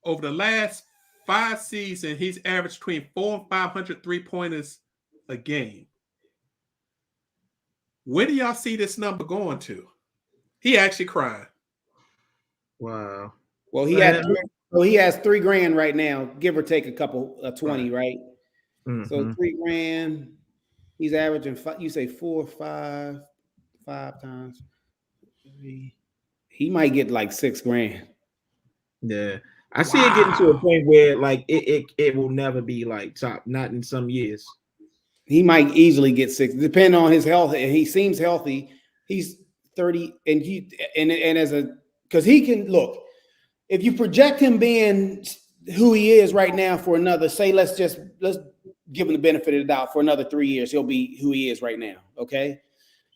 Over the last 5 seasons, he's averaged between 400 and 500 3-pointers a game. Where do y'all see this number going to? He actually cried. Wow. Well, he has $3,000 right now, give or take a couple 20, right? Mm-hmm. So $3,000. He's averaging 4, 5 times 3. He might get like $6,000. Yeah. I see it getting to a point where like it will never be like top, not in some years. He might easily get 6, depending on his health. And he seems healthy. He's 30, because he can look. If you project him being who he is right now for another, say, let's give him the benefit of the doubt for another 3 years, he'll be who he is right now. Okay,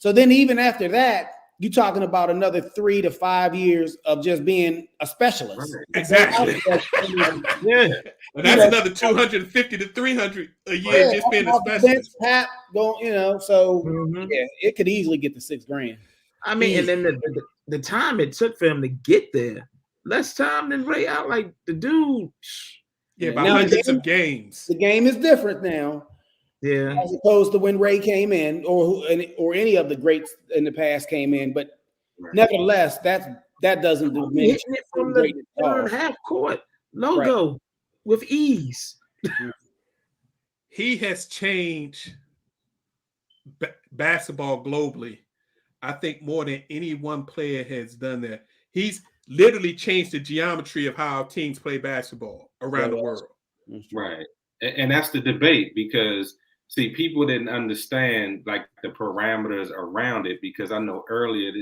so then even after that, you're talking about another 3 to 5 years of just being a specialist. Exactly. Yeah. And that's another 250 to 300 a year just being a specialist. It could easily get to $6,000. I mean, and then the time it took for him to get there, less time than Ray out. Like the dude. Yeah, by hundreds of games. The game is different now. Yeah. as opposed to when Ray came in, or any of the greats in the past came in. But nevertheless, that doesn't diminish Hitting it from the greatness at all. half court logo with ease. He has changed basketball globally. I think more than any one player has done that. He's literally changed the geometry of how teams play basketball around the world. Right. And that's the debate, because see, people didn't understand like the parameters around it, because I know earlier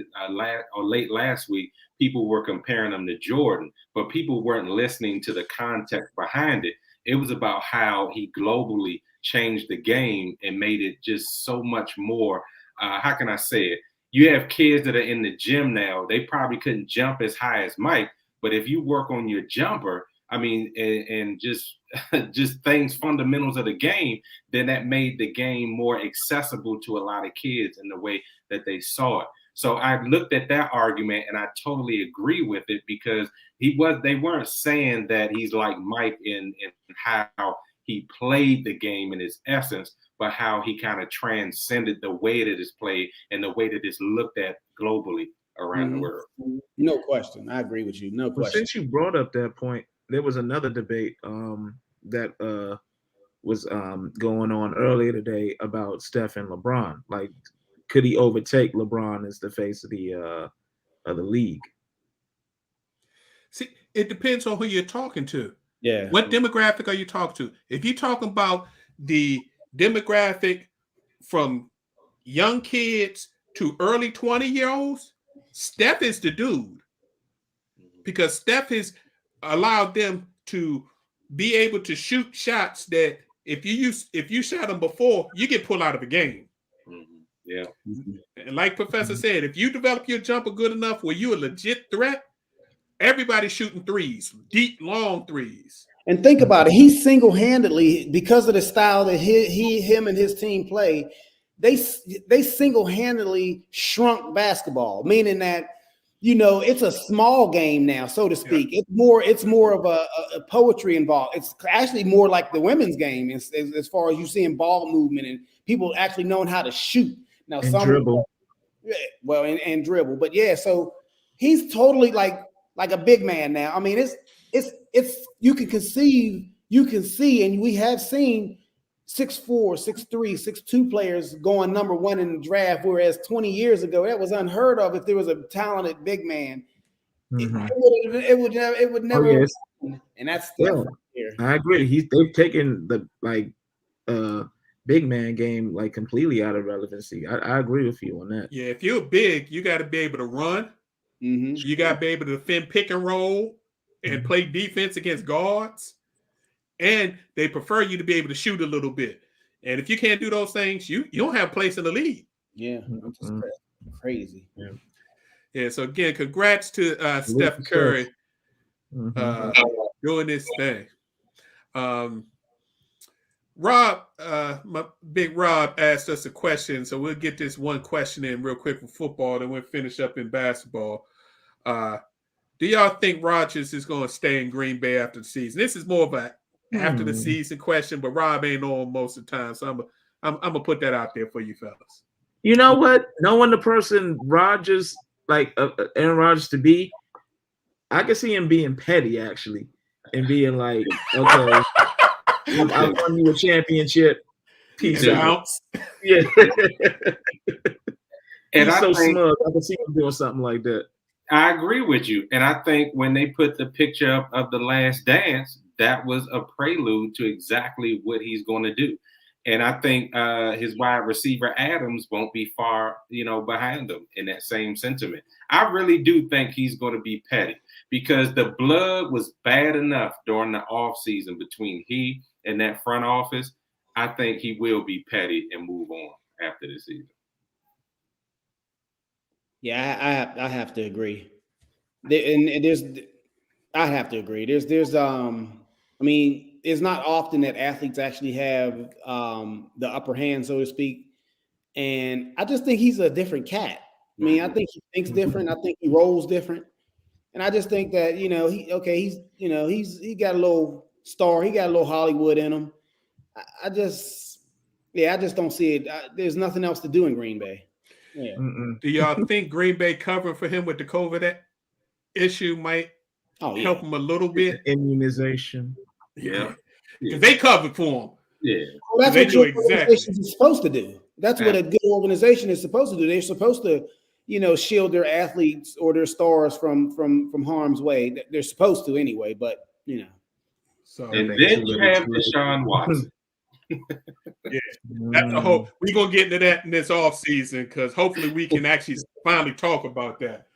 late last week, people were comparing him to Jordan, but people weren't listening to the context behind it. It was about how he globally changed the game and made it just so much more. How can I say it? You have kids that are in the gym now. They probably couldn't jump as high as Mike, but if you work on your jumper, I mean, and just things, fundamentals of the game, then that made the game more accessible to a lot of kids in the way that they saw it. So I looked at that argument and I totally agree with it, because they weren't saying that he's like Mike in how he played the game in its essence, but how he kind of transcended the way that it's played and the way that it's looked at globally around the world. No question. I agree with you. No question. Well, since you brought up that point, there was another debate that was going on earlier today about Steph and LeBron. Like, could he overtake LeBron as the face of the league? See, it depends on who you're talking to. Yeah. What demographic are you talking to? If you're talking about the demographic from young kids to early 20-year-olds, Steph is the dude, because Steph has allowed them to be able to shoot shots that if you shot them before, you get pulled out of a game. Yeah. And like Professor said, if you develop your jumper good enough where you're a legit threat, everybody's shooting threes, deep, long threes. And think about it. He single-handedly, because of the style that him and his team play, they single-handedly shrunk basketball, meaning that, it's a small game now, so to speak. Yeah. It's more of a poetry involved. It's actually more like the women's game as far as you seeing ball movement and people actually knowing how to shoot. Now, and dribble. Well, and dribble. But yeah, so he's totally like a big man now. I mean, it's you can see, and we have seen 6'4", 6'3", 6'2" players going number one in the draft, whereas 20 years ago that was unheard of. If there was a talented big man, it would never. Oh, yes. And that's here. I agree. They've taken the big man game like completely out of relevancy. I agree with you on that. Yeah, if you're big, you got to be able to run. You got to be able to defend pick and roll and play defense against guards. And they prefer you to be able to shoot a little bit. And if you can't do those things, you don't have a place in the league. Yeah, that's just crazy. Yeah. So again, congrats to Steph Curry doing this thing. Rob, my big Rob asked us a question, so we'll get this one question in real quick for football, then we'll finish up in basketball. Do y'all think Rodgers is going to stay in Green Bay after the season? This is more of a after the season question, but Rob ain't on most of the time, so I'm gonna put that out there for you fellas. You know what? Knowing the person Rodgers, like Aaron Rodgers to be, I can see him being petty actually, and being like, okay, I won you a championship. Peace out. Yeah. And he's so smug. I can see him doing something like that. I agree with you. And I think when they put the picture up of The Last Dance, that was a prelude to exactly what he's going to do. And I think his wide receiver Adams won't be far, behind him in that same sentiment. I really do think he's going to be petty, because the blood was bad enough during the offseason between he and that front office. I think he will be petty and move on after the season. Yeah, I have to agree. I have to agree. I mean, it's not often that athletes actually have the upper hand, so to speak. And I just think he's a different cat. I mean, I think he thinks different. I think he rolls different. And I just think that, he got a little star. He got a little Hollywood in him. I just, Yeah, I just don't see it. There's nothing else to do in Green Bay. Yeah. Do y'all think Green Bay covering for him with the COVID issue might help him a little bit? Immunization. Yeah. Because they covered for him. Yeah. Well, that's what your organization is supposed to do. That's what a good organization is supposed to do. They're supposed to, shield their athletes or their stars from harm's way. They're supposed to anyway, but So and then you have Deshaun Watson. Yeah, that's a whole. We're gonna get into that in this off season because hopefully we can actually finally talk about that.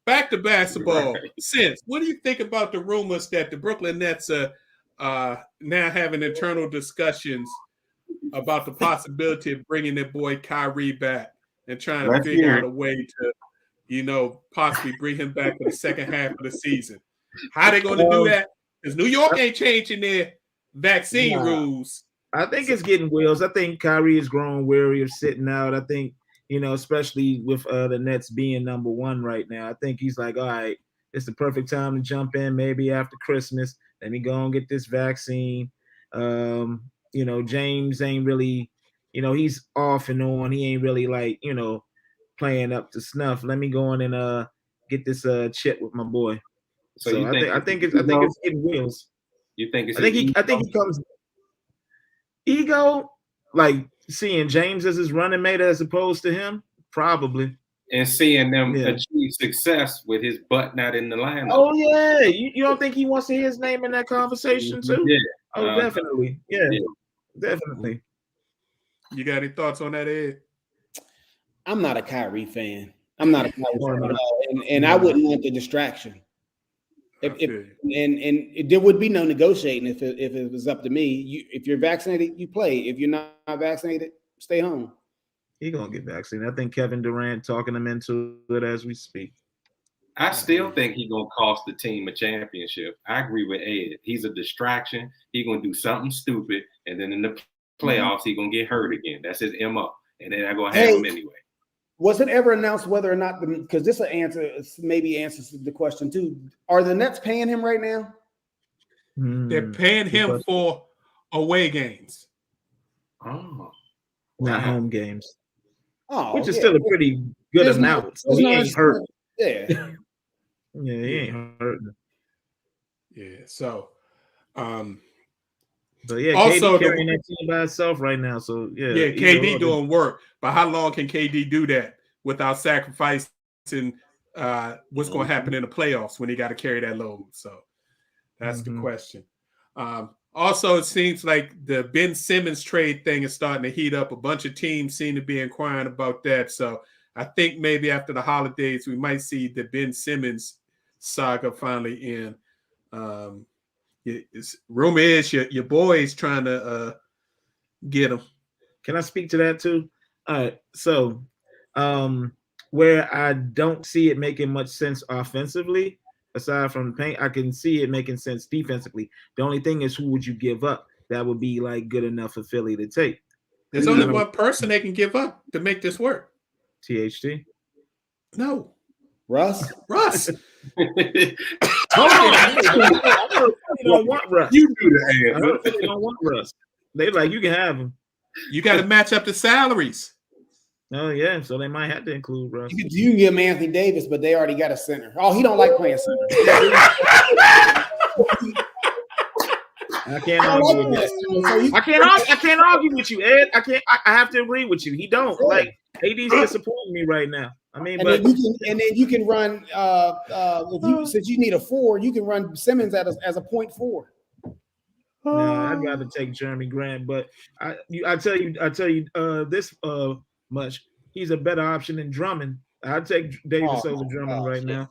Back to basketball. Since what do you think about the rumors that the Brooklyn Nets are now having internal discussions about the possibility of bringing their boy Kyrie back and trying to figure out a way to, possibly bring him back for the second half of the season? How they going to do that? Because New York ain't changing their vaccine rules. I think it's getting wheels. I think Kyrie is growing weary of sitting out. I think, especially with the Nets being number one right now, I think he's like, all right, it's the perfect time to jump in maybe after Christmas. Let me go and get this vaccine. James ain't really, he's off and on. He ain't really like, playing up to snuff. Let me go on and get this chip with my boy. So I think it's getting wheels. You think it's I think he comes ego, like seeing James as his running mate as opposed to him, probably. And seeing them achieve success with his butt not in the lineup. Oh yeah, you don't think he wants to hear his name in that conversation too? Yeah. Oh, definitely. Yeah, definitely. You got any thoughts on that, Ed? I'm not a Kyrie fan. I'm not a Kyrie fan at all, and I wouldn't want the distraction. And there would be no negotiating if it was up to me. If you're vaccinated, you play. If you're not vaccinated, stay home. He's gonna get vaccinated. I think Kevin Durant talking him into it as we speak. I still think he's gonna cost the team a championship. I agree with Ed. He's a distraction. He's gonna do something stupid, and then in the playoffs, he's gonna get hurt again. That's his MO, and then they're gonna have him anyway. Was it ever announced whether or not because this answers the question too? Are the Nets paying him right now? They're paying him for away games. Oh, not home games. Oh, which is still a pretty good amount. So he ain't hurt. Yeah. Yeah, he ain't hurting. Yeah. So, but yeah, also KD carrying that team by itself right now. So yeah, KD doing work. But how long can KD do that without sacrificing what's going to happen in the playoffs when he got to carry that load? So that's the question. Also, it seems like the Ben Simmons trade thing is starting to heat up. A bunch of teams seem to be inquiring about that. So I think maybe after the holidays, we might see the Ben Simmons saga finally end. Rumor is your boy is trying to get him. Can I speak to that too? All right. So where I don't see it making much sense offensively, aside from the paint, I can see it making sense defensively. The only thing is, who would you give up that would be like good enough for Philly to take? There's only one person they can give up to make this work. THT? No. Russ? Hold on. You don't want Russ. You do the answer. They don't want Russ. They like, you can have him. You got to match up the salaries. Oh yeah, so they might have to include Russ. You can give him Anthony Davis, but they already got a center. Oh, he don't like playing center. I can't argue with that. I can't argue with you, Ed. I have to agree with you. He don't like AD's disappointing me right now. I mean, then you can run since you need a 4, you can run Simmons as a 0.4. No, I'd rather take Jeremy Grant, but I tell you this much. He's a better option than Drummond. I'd take Davis over Drummond right now.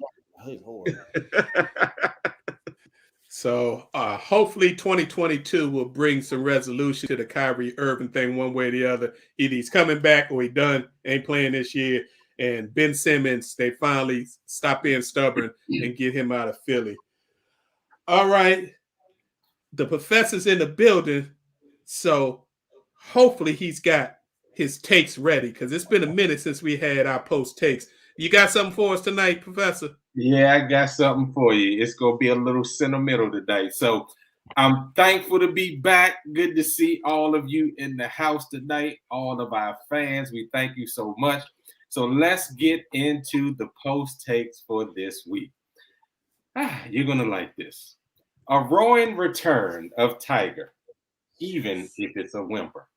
So hopefully 2022 will bring some resolution to the Kyrie Irving thing one way or the other. Either he's coming back or he done, ain't playing this year. And Ben Simmons, they finally stop being stubborn and get him out of Philly. All right. The professor's in the building. So hopefully he's got his takes ready because it's been a minute since we had our post takes. You got something for us tonight, Professor? Yeah, I got something for you. It's going to be a little sentimental today. So I'm thankful to be back. Good to see all of you in the house tonight, all of our fans. We thank you so much. So let's get into the post takes for this week. You're going to like this. A roaring return of Tiger, even if it's a whimper.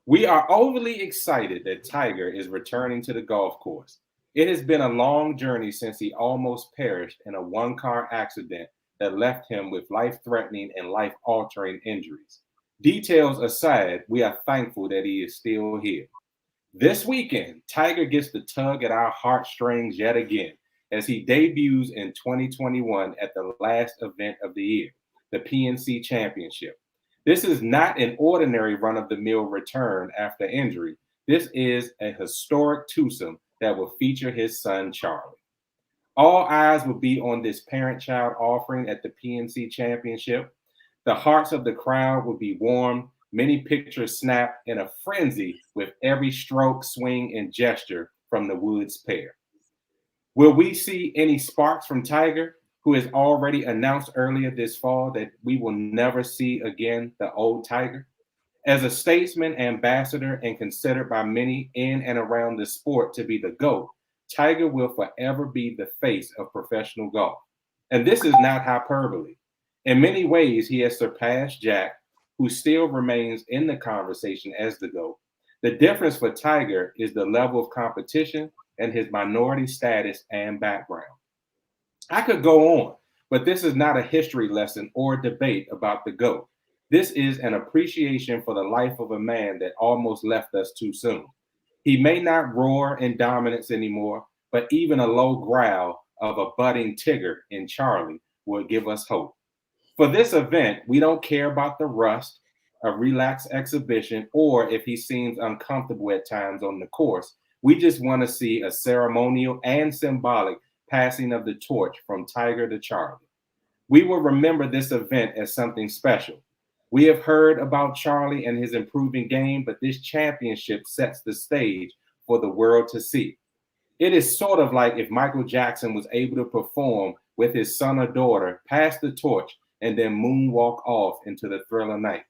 We are overly excited that Tiger is returning to the golf course. It has been a long journey since he almost perished in a one-car accident that left him with life-threatening and life-altering injuries. Details aside, we are thankful that he is still here. This weekend, Tiger gets to tug at our heartstrings yet again as he debuts in 2021 at the last event of the year, the PNC Championship. This is not an ordinary run-of-the-mill return after injury. This is a historic twosome that will feature his son, Charlie. All eyes will be on this parent-child offering at the PNC Championship. The hearts of the crowd will be warmed, many pictures snapped in a frenzy with every stroke, swing, and gesture from the Woods pair. Will we see any sparks from Tiger, who has already announced earlier this fall that we will never see again the old Tiger? As a statesman, ambassador, and considered by many in and around the sport to be the GOAT, Tiger will forever be the face of professional golf. And this is not hyperbole. In many ways, he has surpassed Jack, who still remains in the conversation as the GOAT. The difference for Tiger is the level of competition and his minority status and background. I could go on, but this is not a history lesson or debate about the GOAT. This is an appreciation for the life of a man that almost left us too soon. He may not roar in dominance anymore, but even a low growl of a budding Tigger in Charlie will give us hope. For this event, we don't care about the rust, a relaxed exhibition, or if he seems uncomfortable at times on the course. We just want to see a ceremonial and symbolic passing of the torch from Tiger to Charlie. We will remember this event as something special. We have heard about Charlie and his improving game, but this championship sets the stage for the world to see. It is sort of like if Michael Jackson was able to perform with his son or daughter, pass the torch, and then moonwalk off into the Thriller night.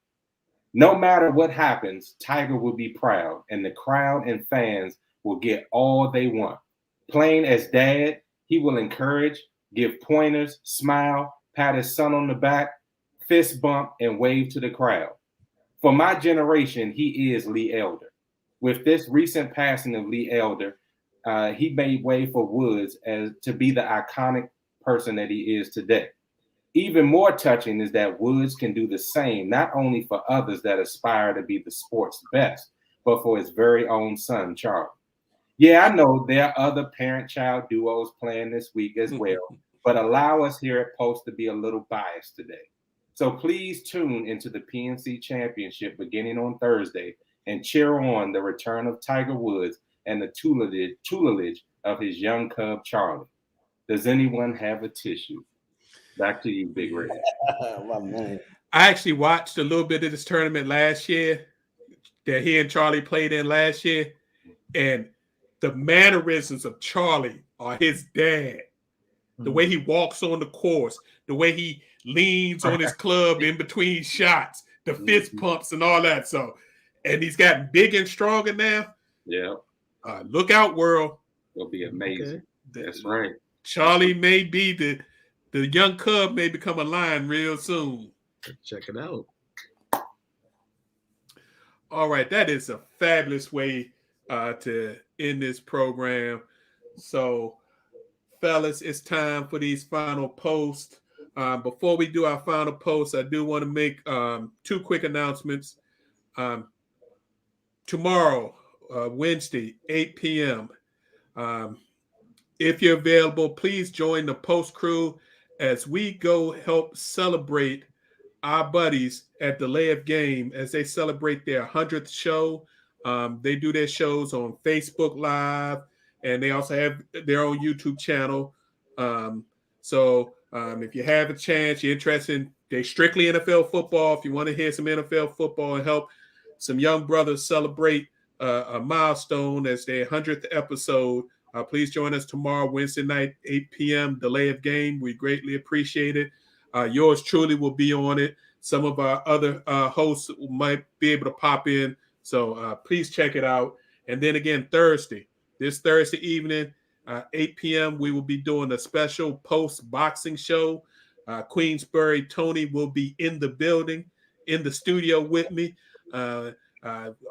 No matter what happens, Tiger will be proud, and the crowd and fans will get all they want. Playing as dad, he will encourage, give pointers, smile, pat his son on the back, fist bump, and wave to the crowd. For my generation, he is Lee Elder. With this recent passing of Lee Elder, he made way for Woods as to be the iconic person that he is today. Even more touching is that Woods can do the same, not only for others that aspire to be the sport's best, but for his very own son, Charlie. Yeah, I know there are other parent-child duos playing this week as well, but allow us here at Post to be a little biased today. So please tune into the PNC Championship beginning on Thursday and cheer on the return of Tiger Woods and the tutelage of his young cub, Charlie. Does anyone have a tissue? Back to you, Big Red. My man. I actually watched a little bit of this tournament last year that he and Charlie played in last year, and the mannerisms of Charlie are his dad. The way he walks on the course, the way he leans on his club in between shots, the fist pumps and all that. So, and he's gotten big and stronger now. Yeah. Look out, world. It'll be amazing. Okay. That's right. Charlie may be the young cub may become a lion real soon. Check it out. All right, that is a fabulous way to end this program. So, fellas, it's time for these final posts. Before we do our final posts, I do want to make two quick announcements. Tomorrow, Wednesday, 8 p.m., if you're available, please join the Post crew as we go help celebrate our buddies at the Layup Game as they celebrate their 100th show. They do their shows on Facebook Live, and they also have their own YouTube channel. So if you have a chance, you're interested in they strictly NFL football, if you want to hear some NFL football and help some young brothers celebrate a milestone as their 100th episode, please join us tomorrow, Wednesday night, 8 p.m., the Layup Game. We greatly appreciate it. Yours truly will be on it. Some of our other hosts might be able to pop in. So please check it out. And then again, this Thursday evening, 8 p.m., we will be doing a special post-boxing show. Queensbury Tony will be in the building, in the studio with me.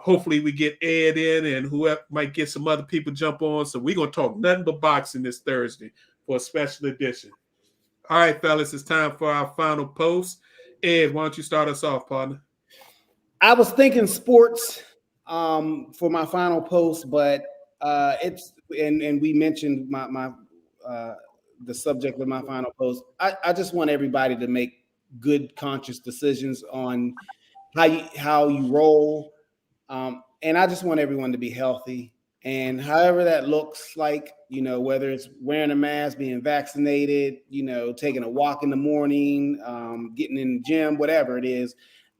Hopefully we get Ed in and whoever might get some other people jump on. So we're going to talk nothing but boxing this Thursday for a special edition. All right, fellas, it's time for our final post. Ed, why don't you start us off, partner? I was thinking sports for my final post, but it's and we mentioned my the subject of my final post. I just want everybody to make good, conscious decisions on how you roll, and I just want everyone to be healthy. And however that looks like, whether it's wearing a mask, being vaccinated, taking a walk in the morning, getting in the gym, whatever it is,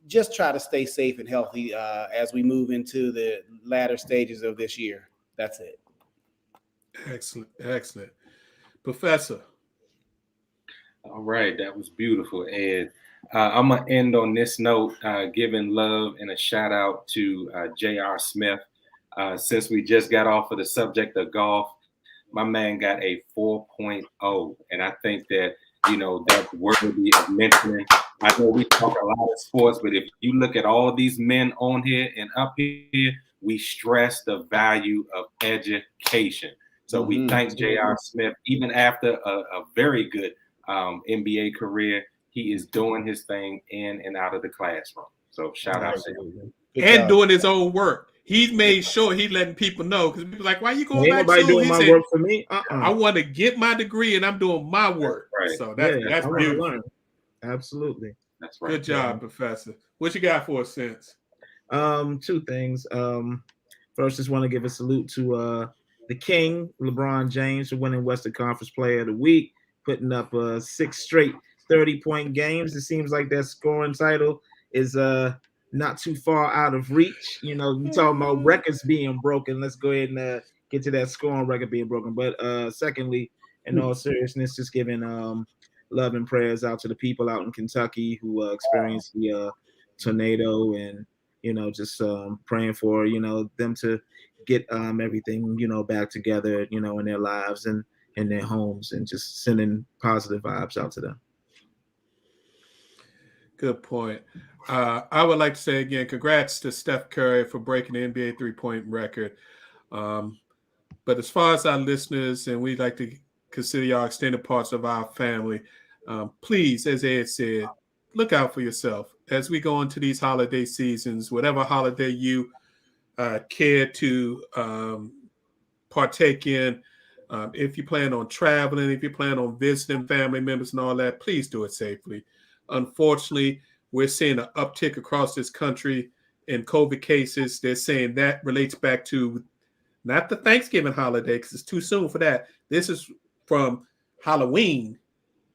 just try to stay safe and healthy as we move into the latter stages of this year. That's it. Excellent. Professor. All right, that was beautiful, Ed. I'm going to end on this note, giving love and a shout out to J.R. Smith. Since we just got off of the subject of golf, my man got a 4.0. And I think that, that's worthy of mentioning. I know we talk a lot of sports, but if you look at all these men on here and up here, we stress the value of education. So we thank J.R. Smith, even after a very good NBA career, he is doing his thing in and out of the classroom. So shout out to him. And doing his own work. He's made sure he's letting people know, because people are like, why are you going back to school? Doing my work for me. I want to get my degree and I'm doing my work. Right. So that's beautiful. Absolutely. That's right. Good job, Professor. What you got for us, Sense? Two things. First, just want to give a salute to the King, LeBron James, for winning Western Conference Player of the Week, putting up 6 straight 30-point games. It seems like that scoring title is not too far out of reach. We're talking about records being broken. Let's go ahead and get to that scoring record being broken. But secondly, in all seriousness, just giving love and prayers out to the people out in Kentucky who experienced the tornado, and just praying for them to get everything back together in their lives and in their homes, and just sending positive vibes out to them. Good point. I would like to say again, congrats to Steph Curry for breaking the NBA 3-point record. But as far as our listeners, and we'd like to consider y'all extended parts of our family, please, as Ed said, look out for yourself as we go into these holiday seasons. Whatever holiday you care to partake in, if you plan on traveling, if you plan on visiting family members and all that, please do it safely. Unfortunately, we're seeing an uptick across this country in COVID cases. They're saying that relates back to not the Thanksgiving holiday, because it's too soon for that. This is from Halloween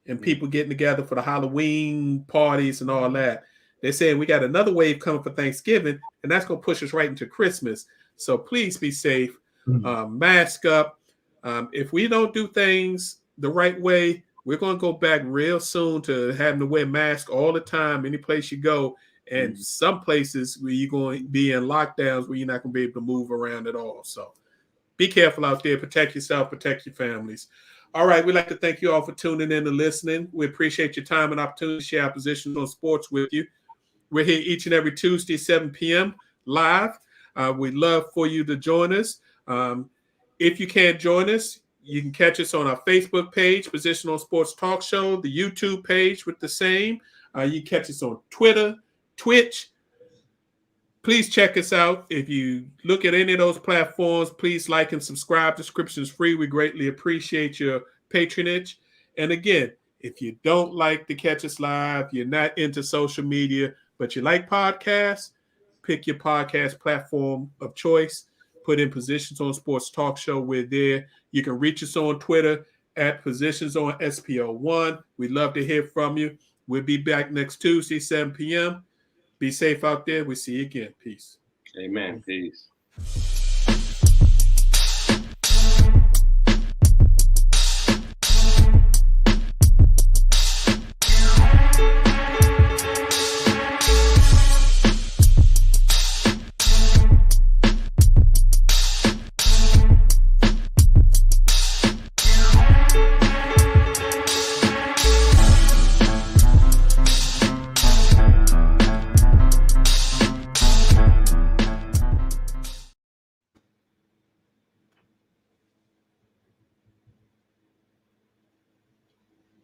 and people getting together for the Halloween parties and all that. They're saying we got another wave coming for Thanksgiving, and that's going to push us right into Christmas. So please be safe. Mask up. If we don't do things the right way, we're going to go back real soon to having to wear masks all the time, any place you go. And some places where you're going to be in lockdowns where you're not going to be able to move around at all. So be careful out there. Protect yourself, protect your families. All right. We'd like to thank you all for tuning in and listening. We appreciate your time and opportunity to share our positions on sports with you. We're here each and every Tuesday, 7 p.m. live. We'd love for you to join us. If you can't join us, you can catch us on our Facebook page, Position on Sports Talk Show, the YouTube page with the same. You can catch us on Twitter, Twitch. Please check us out. If you look at any of those platforms, please like and subscribe. Subscription is free. We greatly appreciate your patronage. And again, if you don't like to catch us live, you're not into social media, but you like podcasts, pick your podcast platform of choice. Put in Positions on Sports Talk Show. We're there. You can reach us on Twitter at Positions on SPO1. We'd love to hear from you. We'll be back next Tuesday, 7 p.m. Be safe out there. We'll see you again. Peace. Amen. Peace.